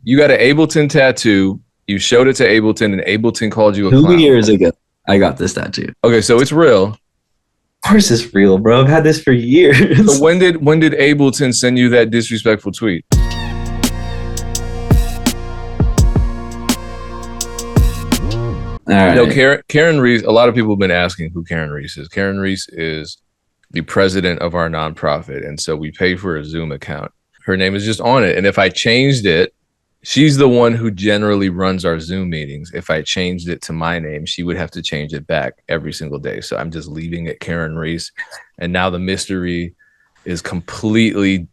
you got an Ableton tattoo. You showed it to Ableton, and Ableton called you a 2 years clown. ago, I got this tattoo. Okay, so it's real. Of course it's real, bro. I've had this for years. So when did Ableton send you that disrespectful tweet? All right. No, Karen Reese, a lot of people have been asking who Karen Reese is. Karen Reese is the president of our nonprofit, and so we pay for a Zoom account. Her name is just on it, and if I changed it, she's the one who generally runs our Zoom meetings. If I changed it to my name, she would have to change it back every single day. So I'm just leaving it Karen Reese, and now the mystery is completely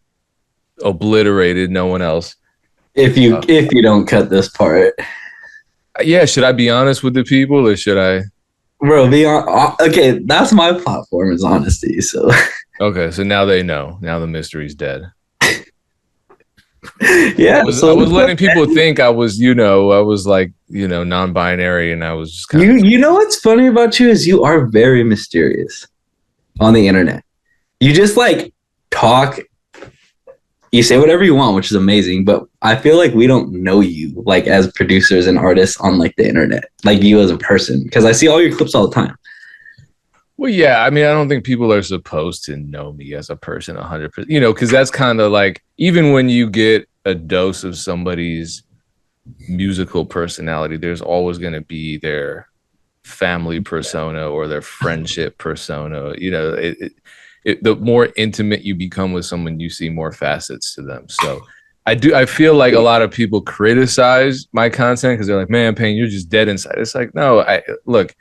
obliterated. No one else. If you don't cut this part. Yeah, should I be honest with the people, or should I? Bro, be on. Okay, that's my platform is honesty. So. Okay, so now they know. Now the mystery's dead. Yeah, I was letting people think I was, non-binary, and I was just kind of. You know what's funny about you is you are very mysterious on the internet. You just like talk. You say whatever you want, which is amazing, but I feel like we don't know you like as producers and artists on like the internet, like you as a person, because I see all your clips all the time. Well, yeah, I mean, I don't think people are supposed to know me as a person 100%, because that's kind of like, even when you get a dose of somebody's musical personality, there's always going to be their family persona or their friendship persona. The more intimate you become with someone, you see more facets to them. So I feel like a lot of people criticize my content because they're like, man, Payne, you're just dead inside. It's like, no, look,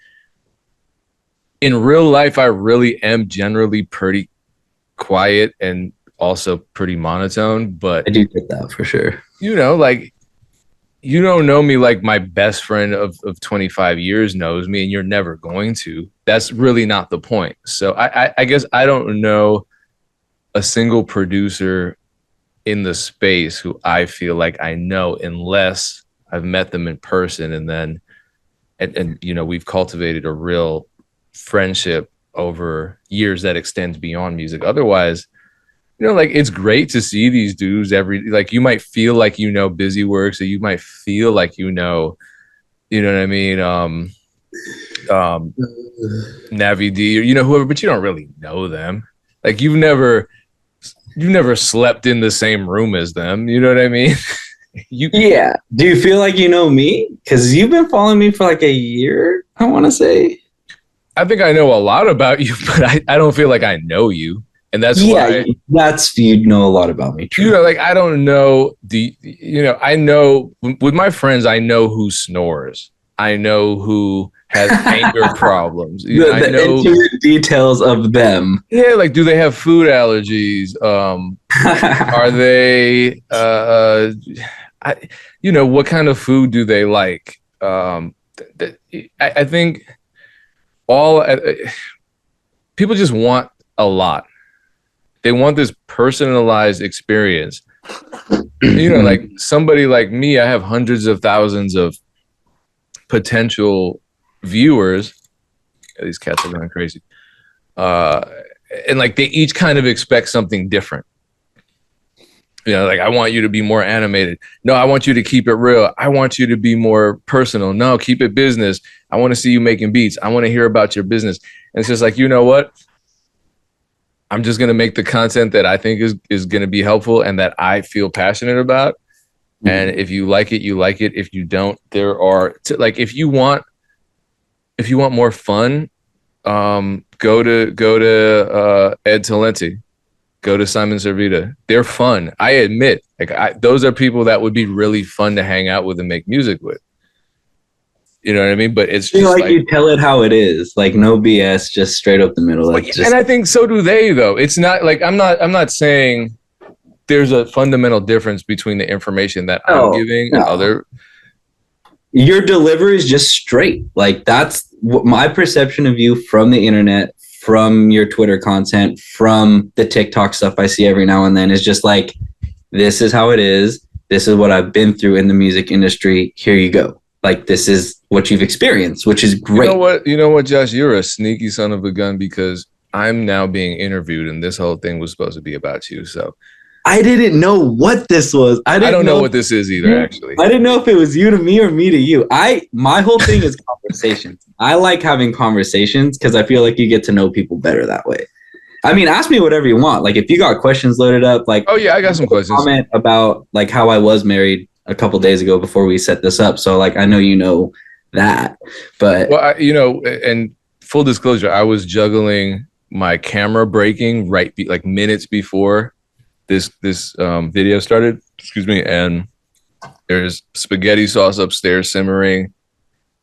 in real life, I really am generally pretty quiet and also pretty monotone, but I do get that for sure. Like, you don't know me like my best friend of 25 years knows me, and you're never going to. That's really not the point. So I guess I don't know a single producer in the space who I feel like I know unless I've met them in person, and then and we've cultivated a real friendship over years that extends beyond music. Otherwise, like, it's great to see these dudes you might feel like Busy Works, or you might feel like what I mean, Navi D, or whoever, but you don't really know them. Like, you've never slept in the same room as them, you know what I mean? Yeah. Do you feel like you know me? Because you've been following me for like a year, I want to say. I think I know a lot about you, but I don't feel like I know you. And that's why you know a lot about me. True. Like, I don't know I know with my friends, I know who snores. I know who has anger problems. I know intimate details of them. Yeah, like, do they have food allergies? Are they what kind of food do they like? I think people just want a lot. They want this personalized experience. Like somebody like me, I have hundreds of thousands of potential viewers. These cats are going crazy. And like, they each kind of expect something different. Like, I want you to be more animated. No, I want you to keep it real. I want you to be more personal. No, keep it business. I want to see you making beats. I want to hear about your business. And it's just like, you know what? I'm just going to make the content that I think is going to be helpful and that I feel passionate about. Mm-hmm. And if you like it, you like it. If you don't, there are if you want more fun, go to Ed Talenti, go to Simon Servita. They're fun. I admit, those are people that would be really fun to hang out with and make music with. You know what I mean? But it's just like you tell it how it is, like no BS, just straight up the middle. And I think so do they, though. It's not like I'm not saying there's a fundamental difference between the information that I'm giving and other. Your delivery is just straight. Like, that's what my perception of you from the internet, from your Twitter content, from the TikTok stuff I see every now and then, is just like, this is how it is. This is what I've been through in the music industry. Here you go. Like, this is what you've experienced, which is great. You know what, Josh? You're a sneaky son of a gun, because I'm now being interviewed, and this whole thing was supposed to be about you. So I didn't know what this was. I don't know what this is either, actually. I didn't know if it was you to me or me to you. My whole thing is conversations. I like having conversations because I feel like you get to know people better that way. I mean, ask me whatever you want. Like if you got questions loaded up, like, oh yeah, I got some questions. Comment about like how I was married a couple days ago before we set this up. So like I know you know that, but well, and full disclosure, I was juggling my camera breaking like minutes before this video started. Excuse me, and there's spaghetti sauce upstairs simmering.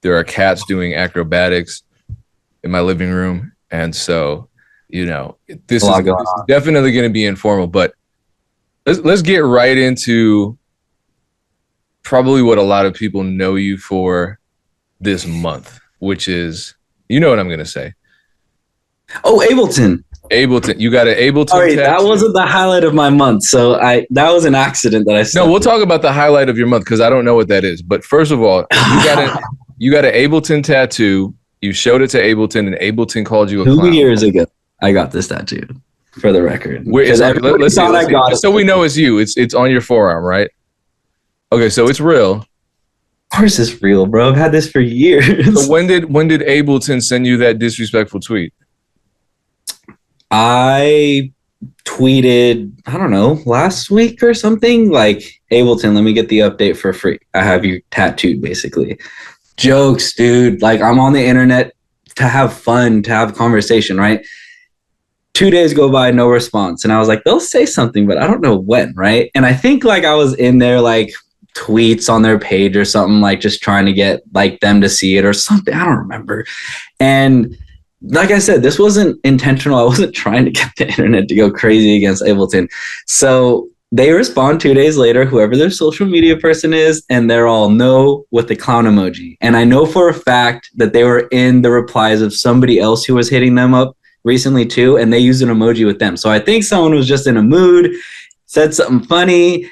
There are cats doing acrobatics in my living room, and so this is definitely going to be informal. But let's get right into probably what a lot of people know you for this month, which is, you know what I'm going to say. Oh, Ableton. You got an Ableton. All right, that wasn't the highlight of my month. So that was an accident that I No, we'll talk about the highlight of your month because I don't know what that is. But first of all, you got an Ableton tattoo. You showed it to Ableton, and Ableton called you a clown. 2 years ago, I got this tattoo. For the record, let's see. So we know it's you. It's on your forearm, right? Okay, so it's real. Of course, it's real, bro. I've had this for years. So when did Ableton send you that disrespectful tweet? I tweeted, I don't know, last week or something, like, Ableton, let me get the update for free. I have you tattooed, basically. Jokes, dude. Like, I'm on the internet to have fun, to have conversation, right? 2 days go by, no response. And I was like, they'll say something, but I don't know when, right? And I think, like, I was in there, like, tweets on their page or something, like, just trying to get, like, them to see it or something. I don't remember. And like I said, this wasn't intentional. I wasn't trying to get the internet to go crazy against Ableton. So they respond 2 days later, whoever their social media person is, and they're all no with the clown emoji. And I know for a fact that they were in the replies of somebody else who was hitting them up recently too, and they used an emoji with them. So I think someone was just in a mood, said something funny,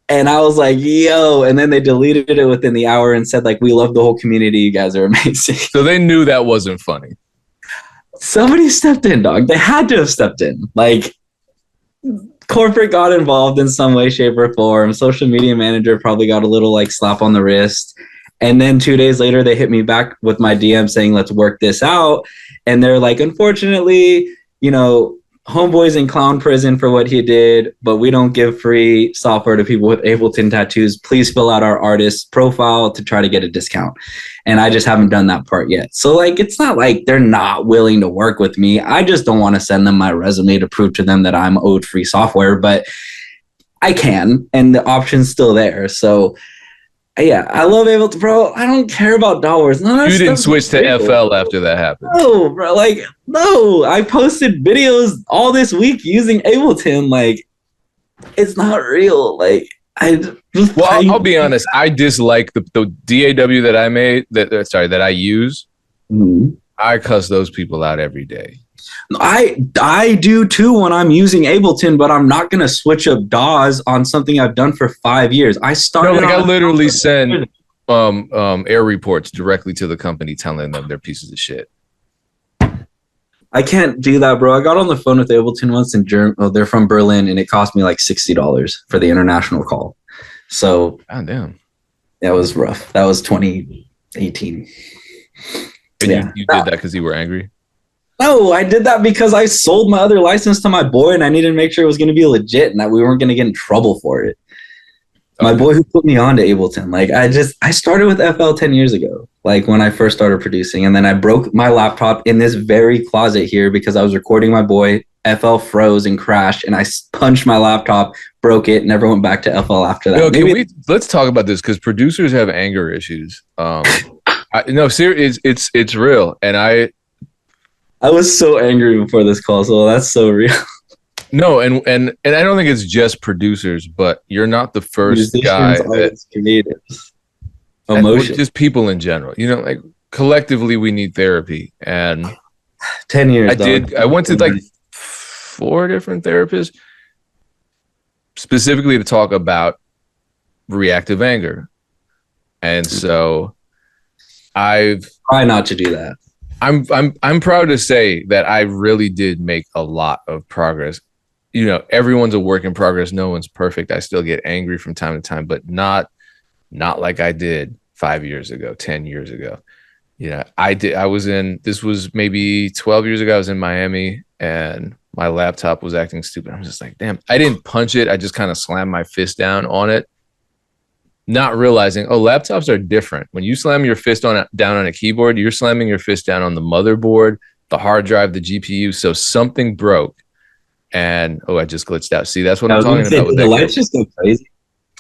and I was like, yo, and then they deleted it within the hour and said, like, we love the whole community. You guys are amazing. So they knew that wasn't funny. Somebody stepped in, dog. They had to have stepped in. Like, corporate got involved in some way, shape, or form. Social media manager probably got a little, like, slap on the wrist. And then 2 days later, they hit me back with my DM saying, let's work this out. And they're like, unfortunately, homeboy's in clown prison for what he did, but we don't give free software to people with Ableton tattoos. Please fill out our artist's profile to try to get a discount. And I just haven't done that part yet. So, like, it's not like they're not willing to work with me. I just don't want to send them my resume to prove to them that I'm owed free software, but I can, and the option's still there. So, yeah, I love Ableton, bro. I don't care about dollars. You didn't switch to FL after that happened. No, bro. Like, no. I posted videos all this week using Ableton. Like, it's not real. Like, I'll be honest. I dislike the DAW that I made. That I use. Mm-hmm. I cuss those people out every day. I do too when I'm using Ableton, but I'm not gonna switch up DAWs on something I've done for 5 years. I literally send air reports directly to the company telling them they're pieces of shit. I can't do that, bro. I got on the phone with Ableton once in Germany. Oh, they're from Berlin, and it cost me like $60 for the international call. So, God damn, that was rough. That was 2018. And yeah. you did that because you were angry? No, I did that because I sold my other license to my boy, and I needed to make sure it was going to be legit and that we weren't going to get in trouble for it. My boy who put me on to Ableton, like, I started with FL 10 years ago, like when I first started producing, and then I broke my laptop in this very closet here because I was recording my boy. FL froze and crashed, and I punched my laptop, broke it, never went back to FL after that. Let's talk about this because producers have anger issues. Seriously, it's real, and I was so angry before this call, so that's so real. No, and I don't think it's just producers, but you're not the first guy that creatives. Emotion. Just people in general. Like, collectively we need therapy. And 10 years. I went to like 4 different therapists specifically to talk about reactive anger. And so I've try not to do that. I'm proud to say that I really did make a lot of progress you know, everyone's a work in progress. No one's perfect. I still get angry from time to time, but not like I did 5 years ago, 10 years ago. You know, this was maybe 12 years ago. I was in Miami and my laptop was acting stupid. I'm just like, damn, I didn't punch it. I just kind of slammed my fist down on it, not realizing, oh, laptops are different. When you slam your fist down on a keyboard, you're slamming your fist down on the motherboard, the hard drive, the GPU. So something broke. And I just glitched out. See, that's what I'm talking about. The lights just go crazy.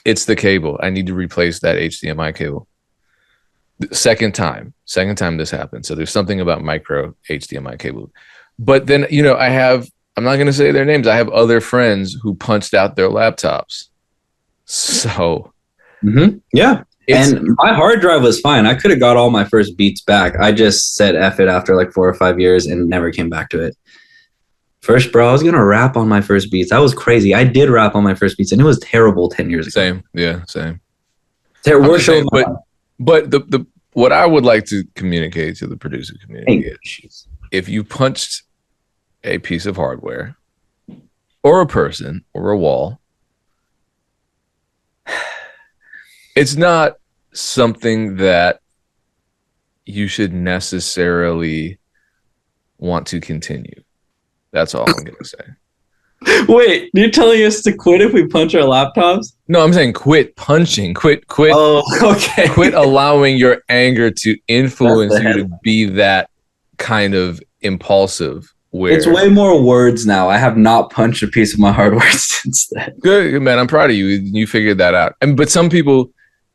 It's the cable. I need to replace that HDMI cable. Second time this happened. So there's something about micro HDMI cable. But then, you know, I'm not going to say their names. I have other friends who punched out their laptops. So, yeah. And my hard drive was fine. I could have got all my first beats back. I just said F it after like 4 or 5 years and never came back to it. First, bro, I was going to rap on my first beats. That was crazy. I did rap on my first beats and it was terrible 10 years ago. Same. Yeah, same. Terrible. But the what I would like to communicate to the producer community is if you punched a piece of hardware or a person or a wall, it's not something that you should necessarily want to continue. That's all I'm going to say. Wait, you're telling us to quit if we punch our laptops? No, I'm saying quit punching. Quit. Oh, okay. Quit allowing your anger to influence you to be that kind of impulsive. It's way more words now. I have not punched a piece of my hardware since then. Good, man. I'm proud of you. You figured that out. But some people,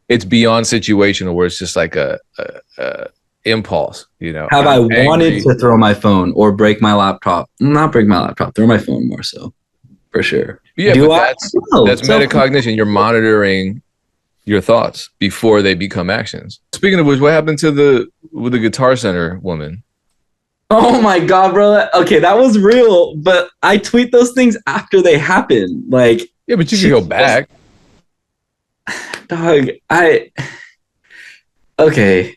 it's beyond situational where it's just like a impulse, you know. Have I wanted to throw my phone or break my laptop? Not break my laptop, throw my phone more so, for sure. Yeah, but that's metacognition. You're monitoring your thoughts before they become actions. Speaking of which, what happened to with the Guitar Center woman? Oh my God, bro. Okay, that was real, but I tweet those things after they happen. Like, yeah, but you can go back. Dog, okay.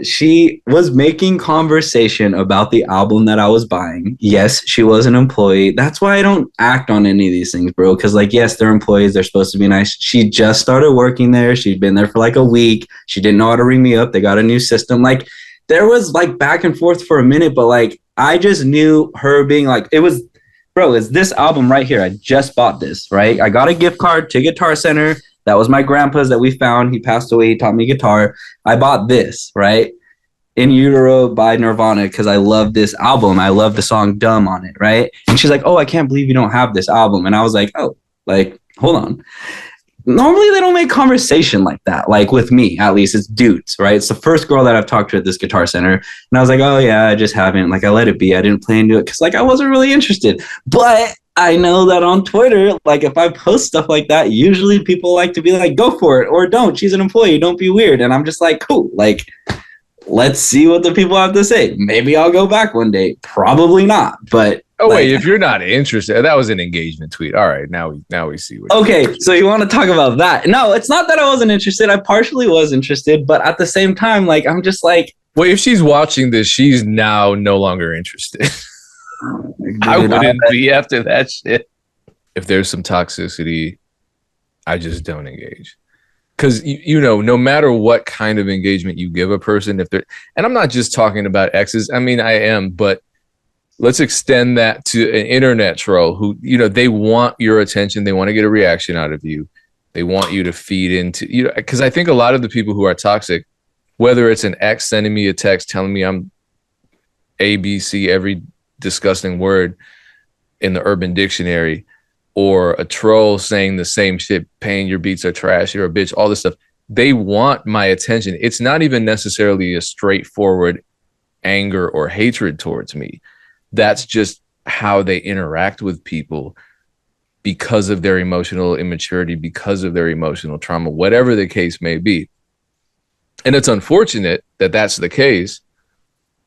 She was making conversation about the album that I was buying. Yes, she was an employee. That's why I don't act on any of these things, bro. Because, like, yes, they're employees. They're supposed to be nice. She just started working there. She'd been there for like a week. She didn't know how to ring me up. They got a new system. Like, there was like back and forth for a minute, but like, I just knew her being like, it's this album right here. I just bought this, right? I got a gift card to Guitar Center. That was my grandpa's that we found. He passed away. He taught me guitar. I bought this, right? In Utero by Nirvana because I love this album. I love the song Dumb on it, right? And she's like, oh, I can't believe you don't have this album. And I was like, oh, like, hold on. Normally they don't make conversation like that. Like with me, at least, it's dudes, right? It's the first girl that I've talked to at this Guitar Center. And I was like, oh, yeah, I just haven't. Like, I let it be. I didn't plan to it because, like, I wasn't really interested. But I know that on Twitter, like if I post stuff like that, usually people like to be like, go for it or don't. She's an employee. Don't be weird. And I'm just like, cool. Like, let's see what the people have to say. Maybe I'll go back one day. Probably not. But wait, if you're not interested, that was an engagement tweet. All right, now we see what. Okay, so you want to talk about that? No, it's not that I wasn't interested. I partially was interested, but at the same time, like I'm just like, well, if she's watching this, she's now no longer interested. I wouldn't be after that shit. If there's some toxicity, I just don't engage. Because, you know, no matter what kind of engagement you give a person, and I'm not just talking about exes. I mean, I am, but let's extend that to an internet troll who, you know, they want your attention. They want to get a reaction out of you. They want you to feed into, you know, because I think a lot of the people who are toxic, whether it's an ex sending me a text telling me I'm ABC every disgusting word in the Urban Dictionary, or a troll saying the same shit, paying your beats are trash, you're a bitch, all this stuff. They want my attention. It's not even necessarily a straightforward anger or hatred towards me. That's just how they interact with people because of their emotional immaturity, because of their emotional trauma, whatever the case may be. And it's unfortunate that that's the case.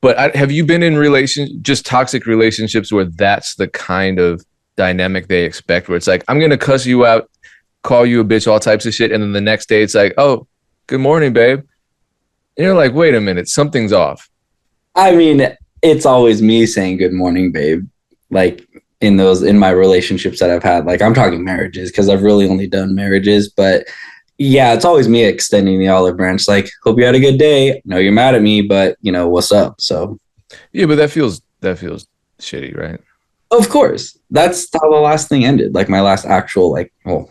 But have you been in just toxic relationships where that's the kind of dynamic they expect, where it's like, I'm going to cuss you out, call you a bitch, all types of shit. And then the next day it's like, oh, good morning, babe. And you're like, wait a minute, something's off. I mean, it's always me saying good morning, babe. Like in my relationships that I've had, like I'm talking marriages because I've really only done marriages, but yeah, it's always me extending the olive branch. Like, hope you had a good day. I know you're mad at me, but you know, what's up? So Yeah, but that feels shitty, right? of course, that's how the last thing ended. Like my last actual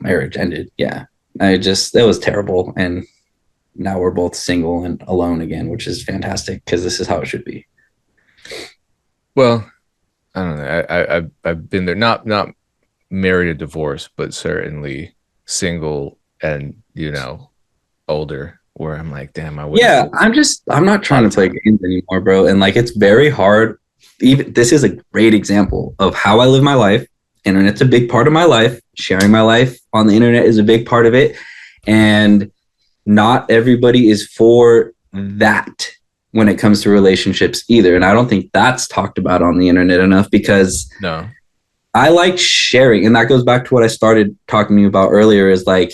marriage ended. Yeah. It was terrible. And now we're both single and alone again, which is fantastic because this is how it should be. Well, I don't know. I've been there, not married or divorced, but certainly single and older. Where I'm like, damn, I'm not trying to play games anymore, bro. And like, it's very hard. Even this is a great example of how I live my life. Internet's a big part of my life. Sharing my life on the internet is a big part of it. And not everybody is for that when it comes to relationships either. And I don't think that's talked about on the internet enough because no, I like sharing. And that goes back to what I started talking to you about earlier is like,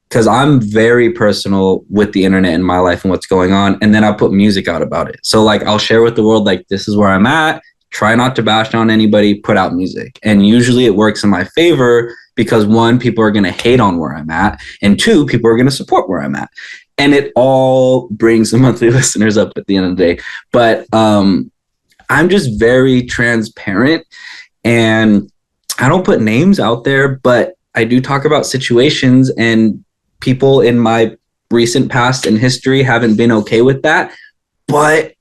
because I'm very personal with the internet in my life and what's going on. And then I'll put music out about it. So like I'll share with the world, like, this is where I'm at. Try not to bash on anybody, put out music. And usually it works in my favor because one, people are going to hate on where I'm at. And two, people are going to support where I'm at. And it all brings the monthly listeners up at the end of the day. But I'm just very transparent and I don't put names out there, but I do talk about situations and people in my recent past and history haven't been okay with that, but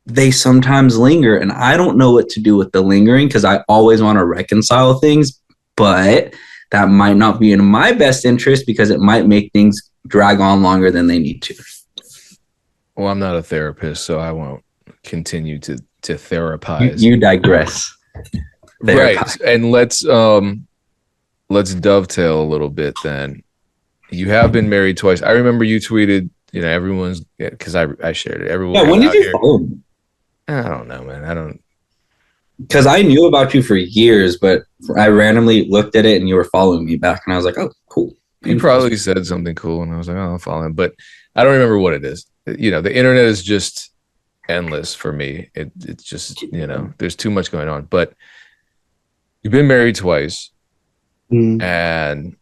they sometimes linger and I don't know what to do with the lingering because I always want to reconcile things, but that might not be in my best interest because it might make things drag on longer than they need to. Well, I'm not a therapist, so I won't continue to therapize. You digress. Right. And let's dovetail a little bit then. You have been married twice. I remember you tweeted, everyone's, because I shared it. Everyone. Yeah, when did you follow me? I don't know, man. I don't. Because I knew about you for years, but I randomly looked at it and you were following me back. And I was like, oh, cool. You probably said something cool. And I was like, oh, I'll follow him. But I don't remember what it is. The internet is just endless for me. It's just, there's too much going on. But you've been married twice. And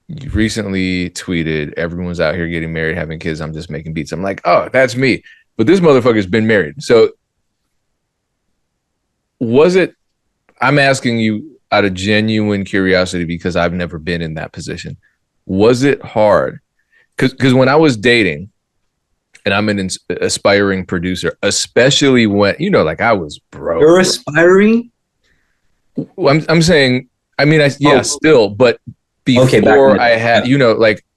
you recently tweeted, everyone's out here getting married, having kids. I'm just making beats. I'm like, oh, that's me. But this motherfucker's been married. So I'm asking you out of genuine curiosity because I've never been in that position. Was it hard? Because when I was dating, and I'm an aspiring producer, especially when, I was broke. You're aspiring? I'm saying, still, but before I had,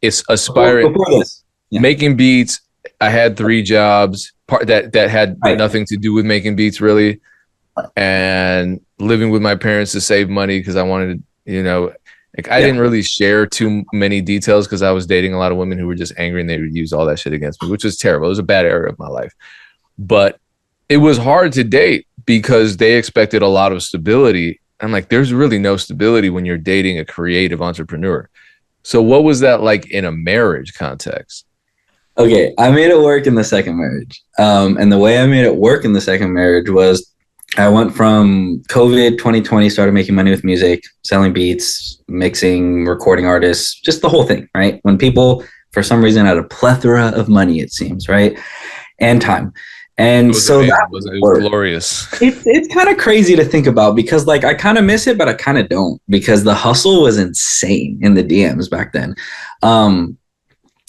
it's aspiring. Before this. Yeah. Making beats, I had 3 jobs that had nothing to do with making beats really, and living with my parents to save money because I wanted to, I didn't really share too many details because I was dating a lot of women who were just angry and they would use all that shit against me, which was terrible. It was a bad era of my life, but it was hard to date because they expected a lot of stability. I'm like, there's really no stability when you're dating a creative entrepreneur. So what was that like in a marriage context? Okay, I made it work in the second marriage. And the way I made it work in the second marriage was I went from COVID 2020, started making money with music, selling beats, mixing, recording artists, just the whole thing, right? When people, for some reason, had a plethora of money, it seems, right? And time. And so that was glorious. It's kind of crazy to think about because like I kind of miss it, but I kind of don't because the hustle was insane in the DMs back then.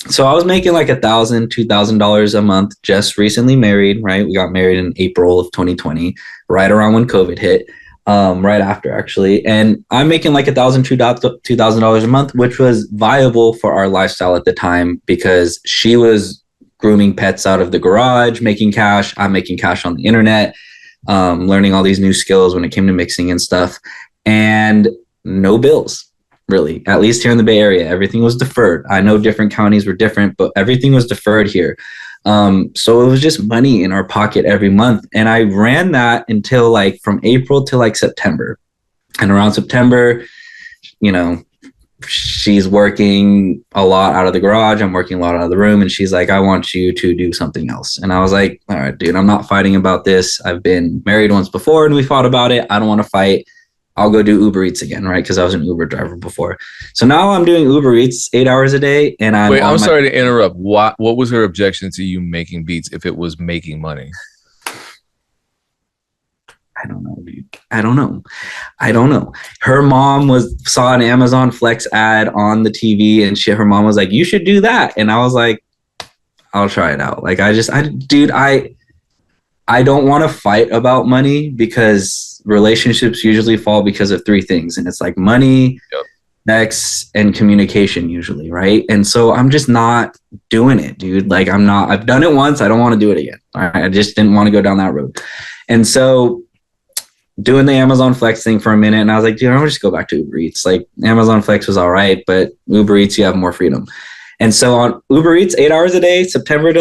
So I was making like $1,000, $2,000 a month, just recently married, right? We got married in April of 2020, right around when COVID hit, right after actually. And I'm making like $2,000 a month, which was viable for our lifestyle at the time because she was grooming pets out of the garage, making cash. I'm making cash on the internet, learning all these new skills when it came to mixing and stuff, and no bills. Really, at least here in the Bay Area, everything was deferred. I know different counties were different, but everything was deferred here. So it was just money in our pocket every month. And I ran that until like from April to like September. And around September, she she's working a lot out of the garage. I'm working a lot out of the room. And she's like, I want you to do something else. And I was like, all right, dude, I'm not fighting about this. I've been married once before and we fought about it. I don't want to fight. I'll go do Uber Eats again, right? Because I was an Uber driver before. So now I'm doing Uber Eats 8 hours a day. And I'm sorry to interrupt. What was her objection to you making beats if it was making money? I don't know, dude. I don't know. Her mom saw an Amazon Flex ad on the TV and her mom was like, you should do that. And I was like, I'll try it out. Like, I don't want to fight about money because relationships usually fall because of 3 things. And it's like money, sex, and communication usually, right? And so I'm just not doing it, dude. Like, I've done it once. I don't want to do it again. All right. I just didn't want to go down that road. And so doing the Amazon Flex thing for a minute. And I was like, dude, I'm just go back to Uber Eats. Like, Amazon Flex was all right, but Uber Eats, you have more freedom. And so on Uber Eats, 8 hours a day, October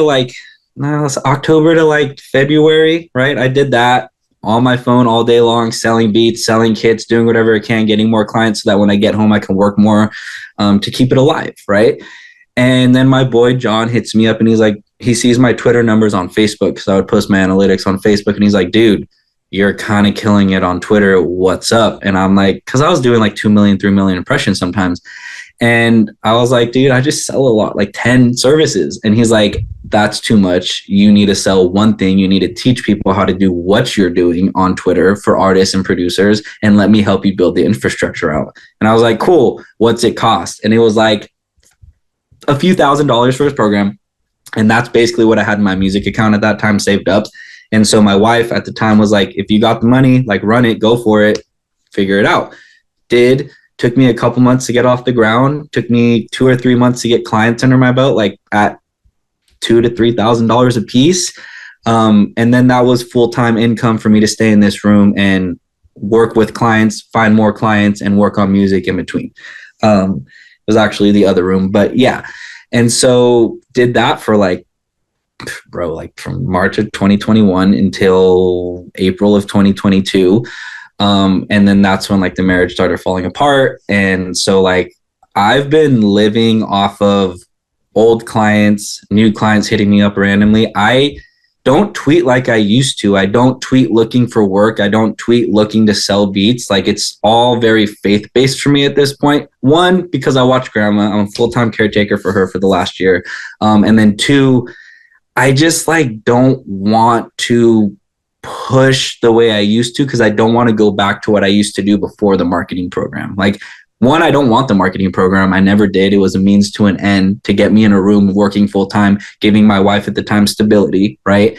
to February, right? I did that on my phone all day long, selling beats, selling kits, doing whatever I can, getting more clients so that when I get home, I can work more to keep it alive, right? And then my boy, John, hits me up and he's like, he sees my Twitter numbers on Facebook because I would post my analytics on Facebook. And he's like, dude, you're kind of killing it on Twitter. What's up? And I'm like, because I was doing like 2 million, 3 million impressions sometimes. And I was like, dude, I just sell a lot, like 10 services. And he's like, that's too much. You need to sell one thing. You need to teach people how to do what you're doing on Twitter for artists and producers. And let me help you build the infrastructure out. And I was like, cool. What's it cost? And it was like a few $1,000s for his program. And that's basically what I had in my music account at that time saved up. And so my wife at the time was like, if you got the money, like run it, go for it, figure it out. Took me a couple months to get off the ground. Took me 2 or 3 months to get clients under my belt, like at $2,000 to $3,000 a piece. And then that was full-time income for me to stay in this room and work with clients, find more clients, and work on music in between. It was actually the other room, but yeah. And so did that for from March of 2021 until April of 2022. And then that's when the marriage started falling apart. And so I've been living off of old clients, new clients hitting me up randomly. I don't tweet like I used to. I don't tweet looking for work. I don't tweet looking to sell beats. It's all very faith-based for me at this point. 1, because I watch grandma. I'm a full-time caretaker for her for the last year. And then 2, I just don't want to push the way I used to because I don't want to go back to what I used to do before the marketing program. 1, I don't want the marketing program. I never did. It was a means to an end to get me in a room working full time, giving my wife at the time stability, right?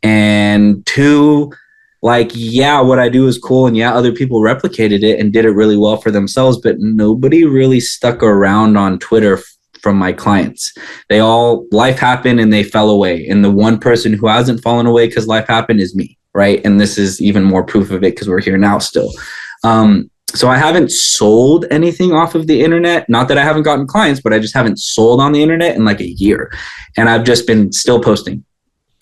And 2, what I do is cool. And other people replicated it and did it really well for themselves, but nobody really stuck around on Twitter from my clients. Life happened and they fell away. And the one person who hasn't fallen away because life happened is me, right? And this is even more proof of it because we're here now still. So I haven't sold anything off of the internet. Not that I haven't gotten clients, but I just haven't sold on the internet in a year. And I've just been still posting.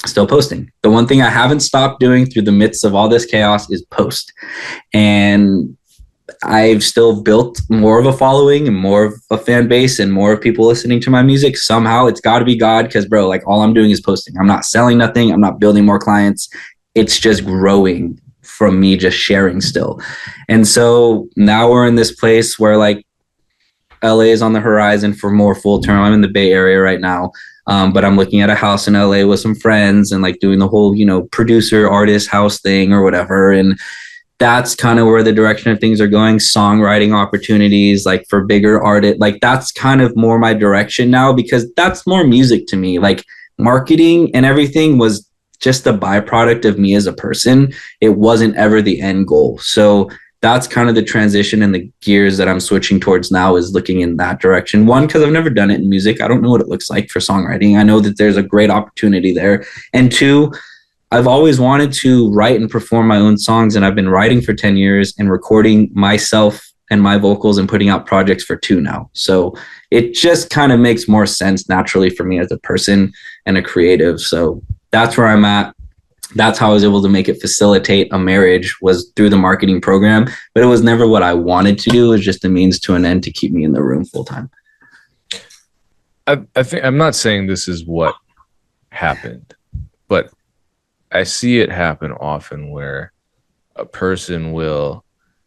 The one thing I haven't stopped doing through the midst of all this chaos is post. And I've still built more of a following and more of a fan base and more of people listening to my music. Somehow it's got to be God because, bro, all I'm doing is posting. I'm not selling nothing. I'm not building more clients. It's just growing from me just sharing still. And so now we're in this place where LA is on the horizon for more full term. I'm in the Bay Area right now. But I'm looking at a house in LA with some friends and doing the whole, producer artist house thing or whatever. And that's kind of where the direction of things are going. Songwriting opportunities, for bigger artists, that's kind of more my direction now because that's more music to me. Marketing and everything was just a byproduct of me as a person. It wasn't ever the end goal. So that's kind of the transition and the gears that I'm switching towards now is looking in that direction. 1, because I've never done it in music. I don't know what it looks like for songwriting. I know that there's a great opportunity there. And 2, I've always wanted to write and perform my own songs. And I've been writing for 10 years and recording myself and my vocals and putting out projects for 2 now. So it just kind of makes more sense naturally for me as a person and a creative. So that's where I'm at. That's how I was able to make it facilitate a marriage, was through the marketing program. But it was never what I wanted to do. It was just a means to an end to keep me in the room full time. I think I'm not saying this is what happened, but I see it happen often where a person will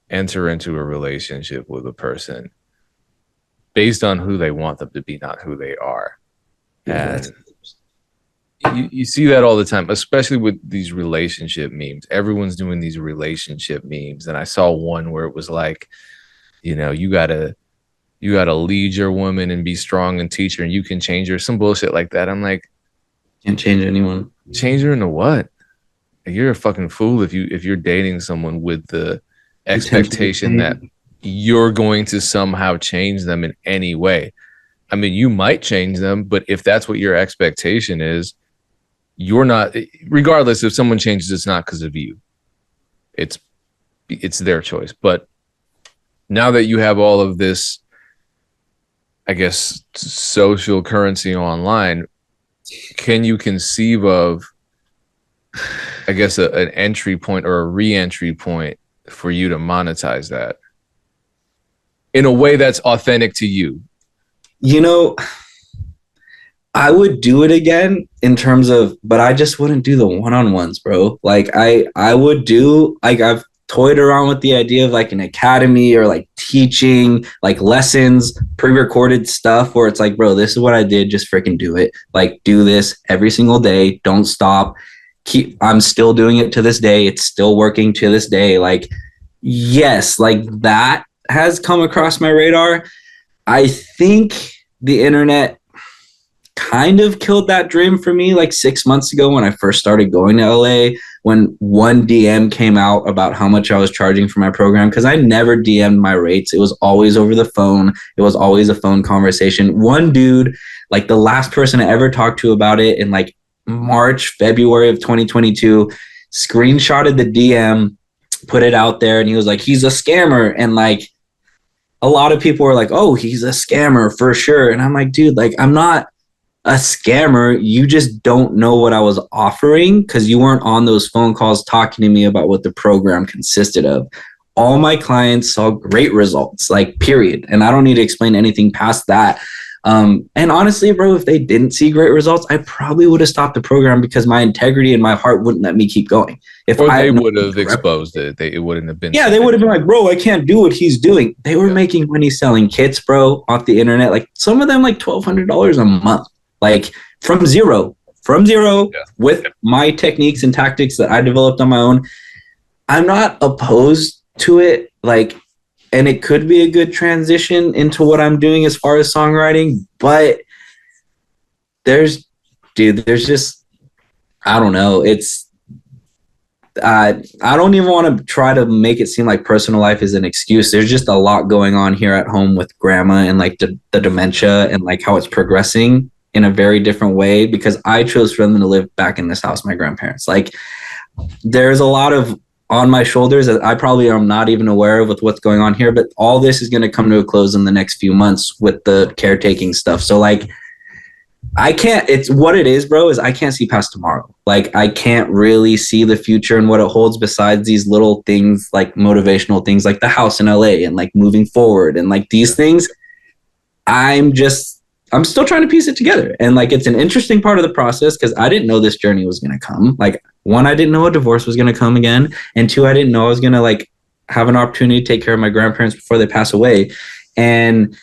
enter into a relationship with a person based on who they want them to be, not who they are. And you see that all the time, especially with these relationship memes. Everyone's doing these relationship memes. And I saw one where it was like, you know, you gotta lead your woman and be strong and teach her and you can change her. Some bullshit like that. I'm like, can't change anyone. Change her into what? You're a fucking fool if you're dating someone with the expectation that you're going to somehow change them in any way. I mean, you might change them, but if that's what your expectation is, you're not, regardless if someone changes, it's not because of you. It's their choice. But now that you have all of this, I guess, social currency online, can you conceive of, I guess, an entry point or a re-entry point for you to monetize that in a way that's authentic to you? You know, I would do it again in terms of, but I just wouldn't do the one-on-ones, bro. Like I would do, like, I've toyed around with the idea of like an academy or like teaching, like lessons, pre-recorded stuff where it's like, bro, this is what I did. Just freaking do it. Like, do this every single day. Don't stop. I'm still doing it to this day. It's still working to this day. Like, yes, like that has come across my radar. I think the internet kind of killed that dream for me like 6 months ago when I first started going to LA, when one DM came out about how much I was charging for my program, because I never DM'd my rates. It was always over the phone. It was always a phone conversation. One dude, like the last person I ever talked to about it in like March, February of 2022, screenshotted the DM, put it out there, and he was like, he's a scammer. And like a lot of people were like, oh, he's a scammer for sure. And I'm like, dude, like, I'm not a scammer. You just don't know what I was offering because you weren't on those phone calls talking to me about what the program consisted of. All my clients saw great results, like, period. And I don't need to explain anything past that. And honestly, bro, if they didn't see great results, I probably would have stopped the program because my integrity and my heart wouldn't let me keep going. If they would have exposed it, it wouldn't have been. Yeah, they would have been like, bro, I can't do what he's doing. They were making money selling kits, bro, off the internet. Like some of them, like $1,200 a month, like from zero with my techniques and tactics that I developed on my own. I'm not opposed to it. Like, and it could be a good transition into what I'm doing as far as songwriting, but there's just, I don't know. I don't even want to try to make it seem like personal life is an excuse. There's just a lot going on here at home with grandma and like the dementia and like how it's progressing in a very different way because I chose for them to live back in this house, my grandparents. Like there's a lot of on my shoulders that I probably am not even aware of with what's going on here, but all this is going to come to a close in the next few months with the caretaking stuff. So like, it's what it is, bro, is I can't see past tomorrow. Like I can't really see the future and what it holds besides these little things, like motivational things, like the house in LA and like moving forward and like these things. I'm still trying to piece it together. And like, it's an interesting part of the process because I didn't know this journey was going to come. Like one, I didn't know a divorce was going to come again. And two, I didn't know I was going to like have an opportunity to take care of my grandparents before they pass away. And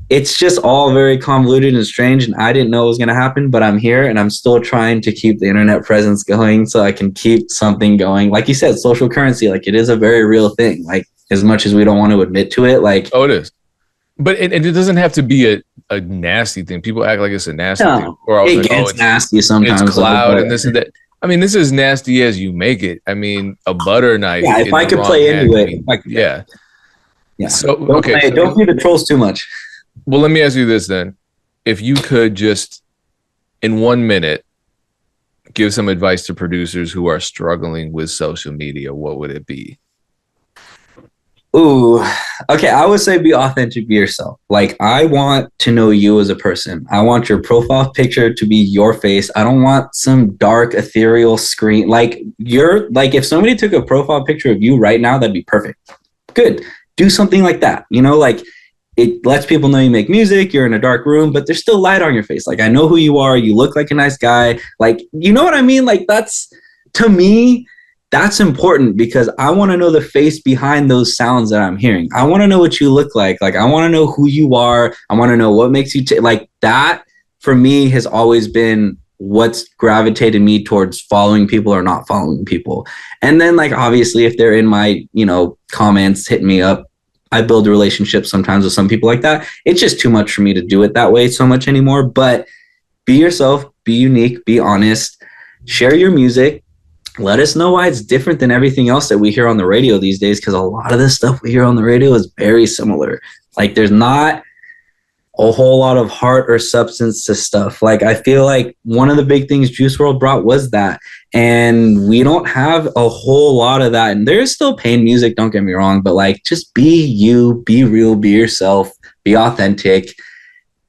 it's just all very convoluted and strange. And I didn't know it was going to happen, but I'm here and I'm still trying to keep the internet presence going so I can keep something going. Like you said, social currency, like it is a very real thing. Like as much as we don't want to admit to it, like, oh, it is. But it doesn't have to be a nasty thing. People act like it's a nasty thing. Or it gets nasty sometimes. It's cloud and this and that. I mean, this is nasty as you make it. I mean, a butter knife. Yeah, if I could play into it. Yeah. So don't feed the trolls too much. Well, let me ask you this then. If you could just, in 1 minute, give some advice to producers who are struggling with social media, what would it be? Ooh, okay. I would say be authentic, be yourself. Like, I want to know you as a person. I want your profile picture to be your face. I don't want some dark, ethereal screen. Like, like, if somebody took a profile picture of you right now, that'd be perfect. Good. Do something like that. You know, like, it lets people know you make music, you're in a dark room, but there's still light on your face. Like, I know who you are. You look like a nice guy. Like, you know what I mean? Like, to me, that's important because I want to know the face behind those sounds that I'm hearing. I want to know what you look like. Like, I want to know who you are. I want to know what makes you like that. For me, has always been what's gravitated me towards following people or not following people. And then, like, obviously, if they're in my, comments, hit me up. I build relationships sometimes with some people like that. It's just too much for me to do it that way so much anymore. But be yourself, be unique, be honest, share your music. Let us know why it's different than everything else that we hear on the radio these days, because a lot of the stuff we hear on the radio is very similar. Like, there's not a whole lot of heart or substance to stuff. Like, I feel like one of the big things Juice WRLD brought was that. And we don't have a whole lot of that. And there's still pain music, don't get me wrong, but like, just be you, be real, be yourself, be authentic,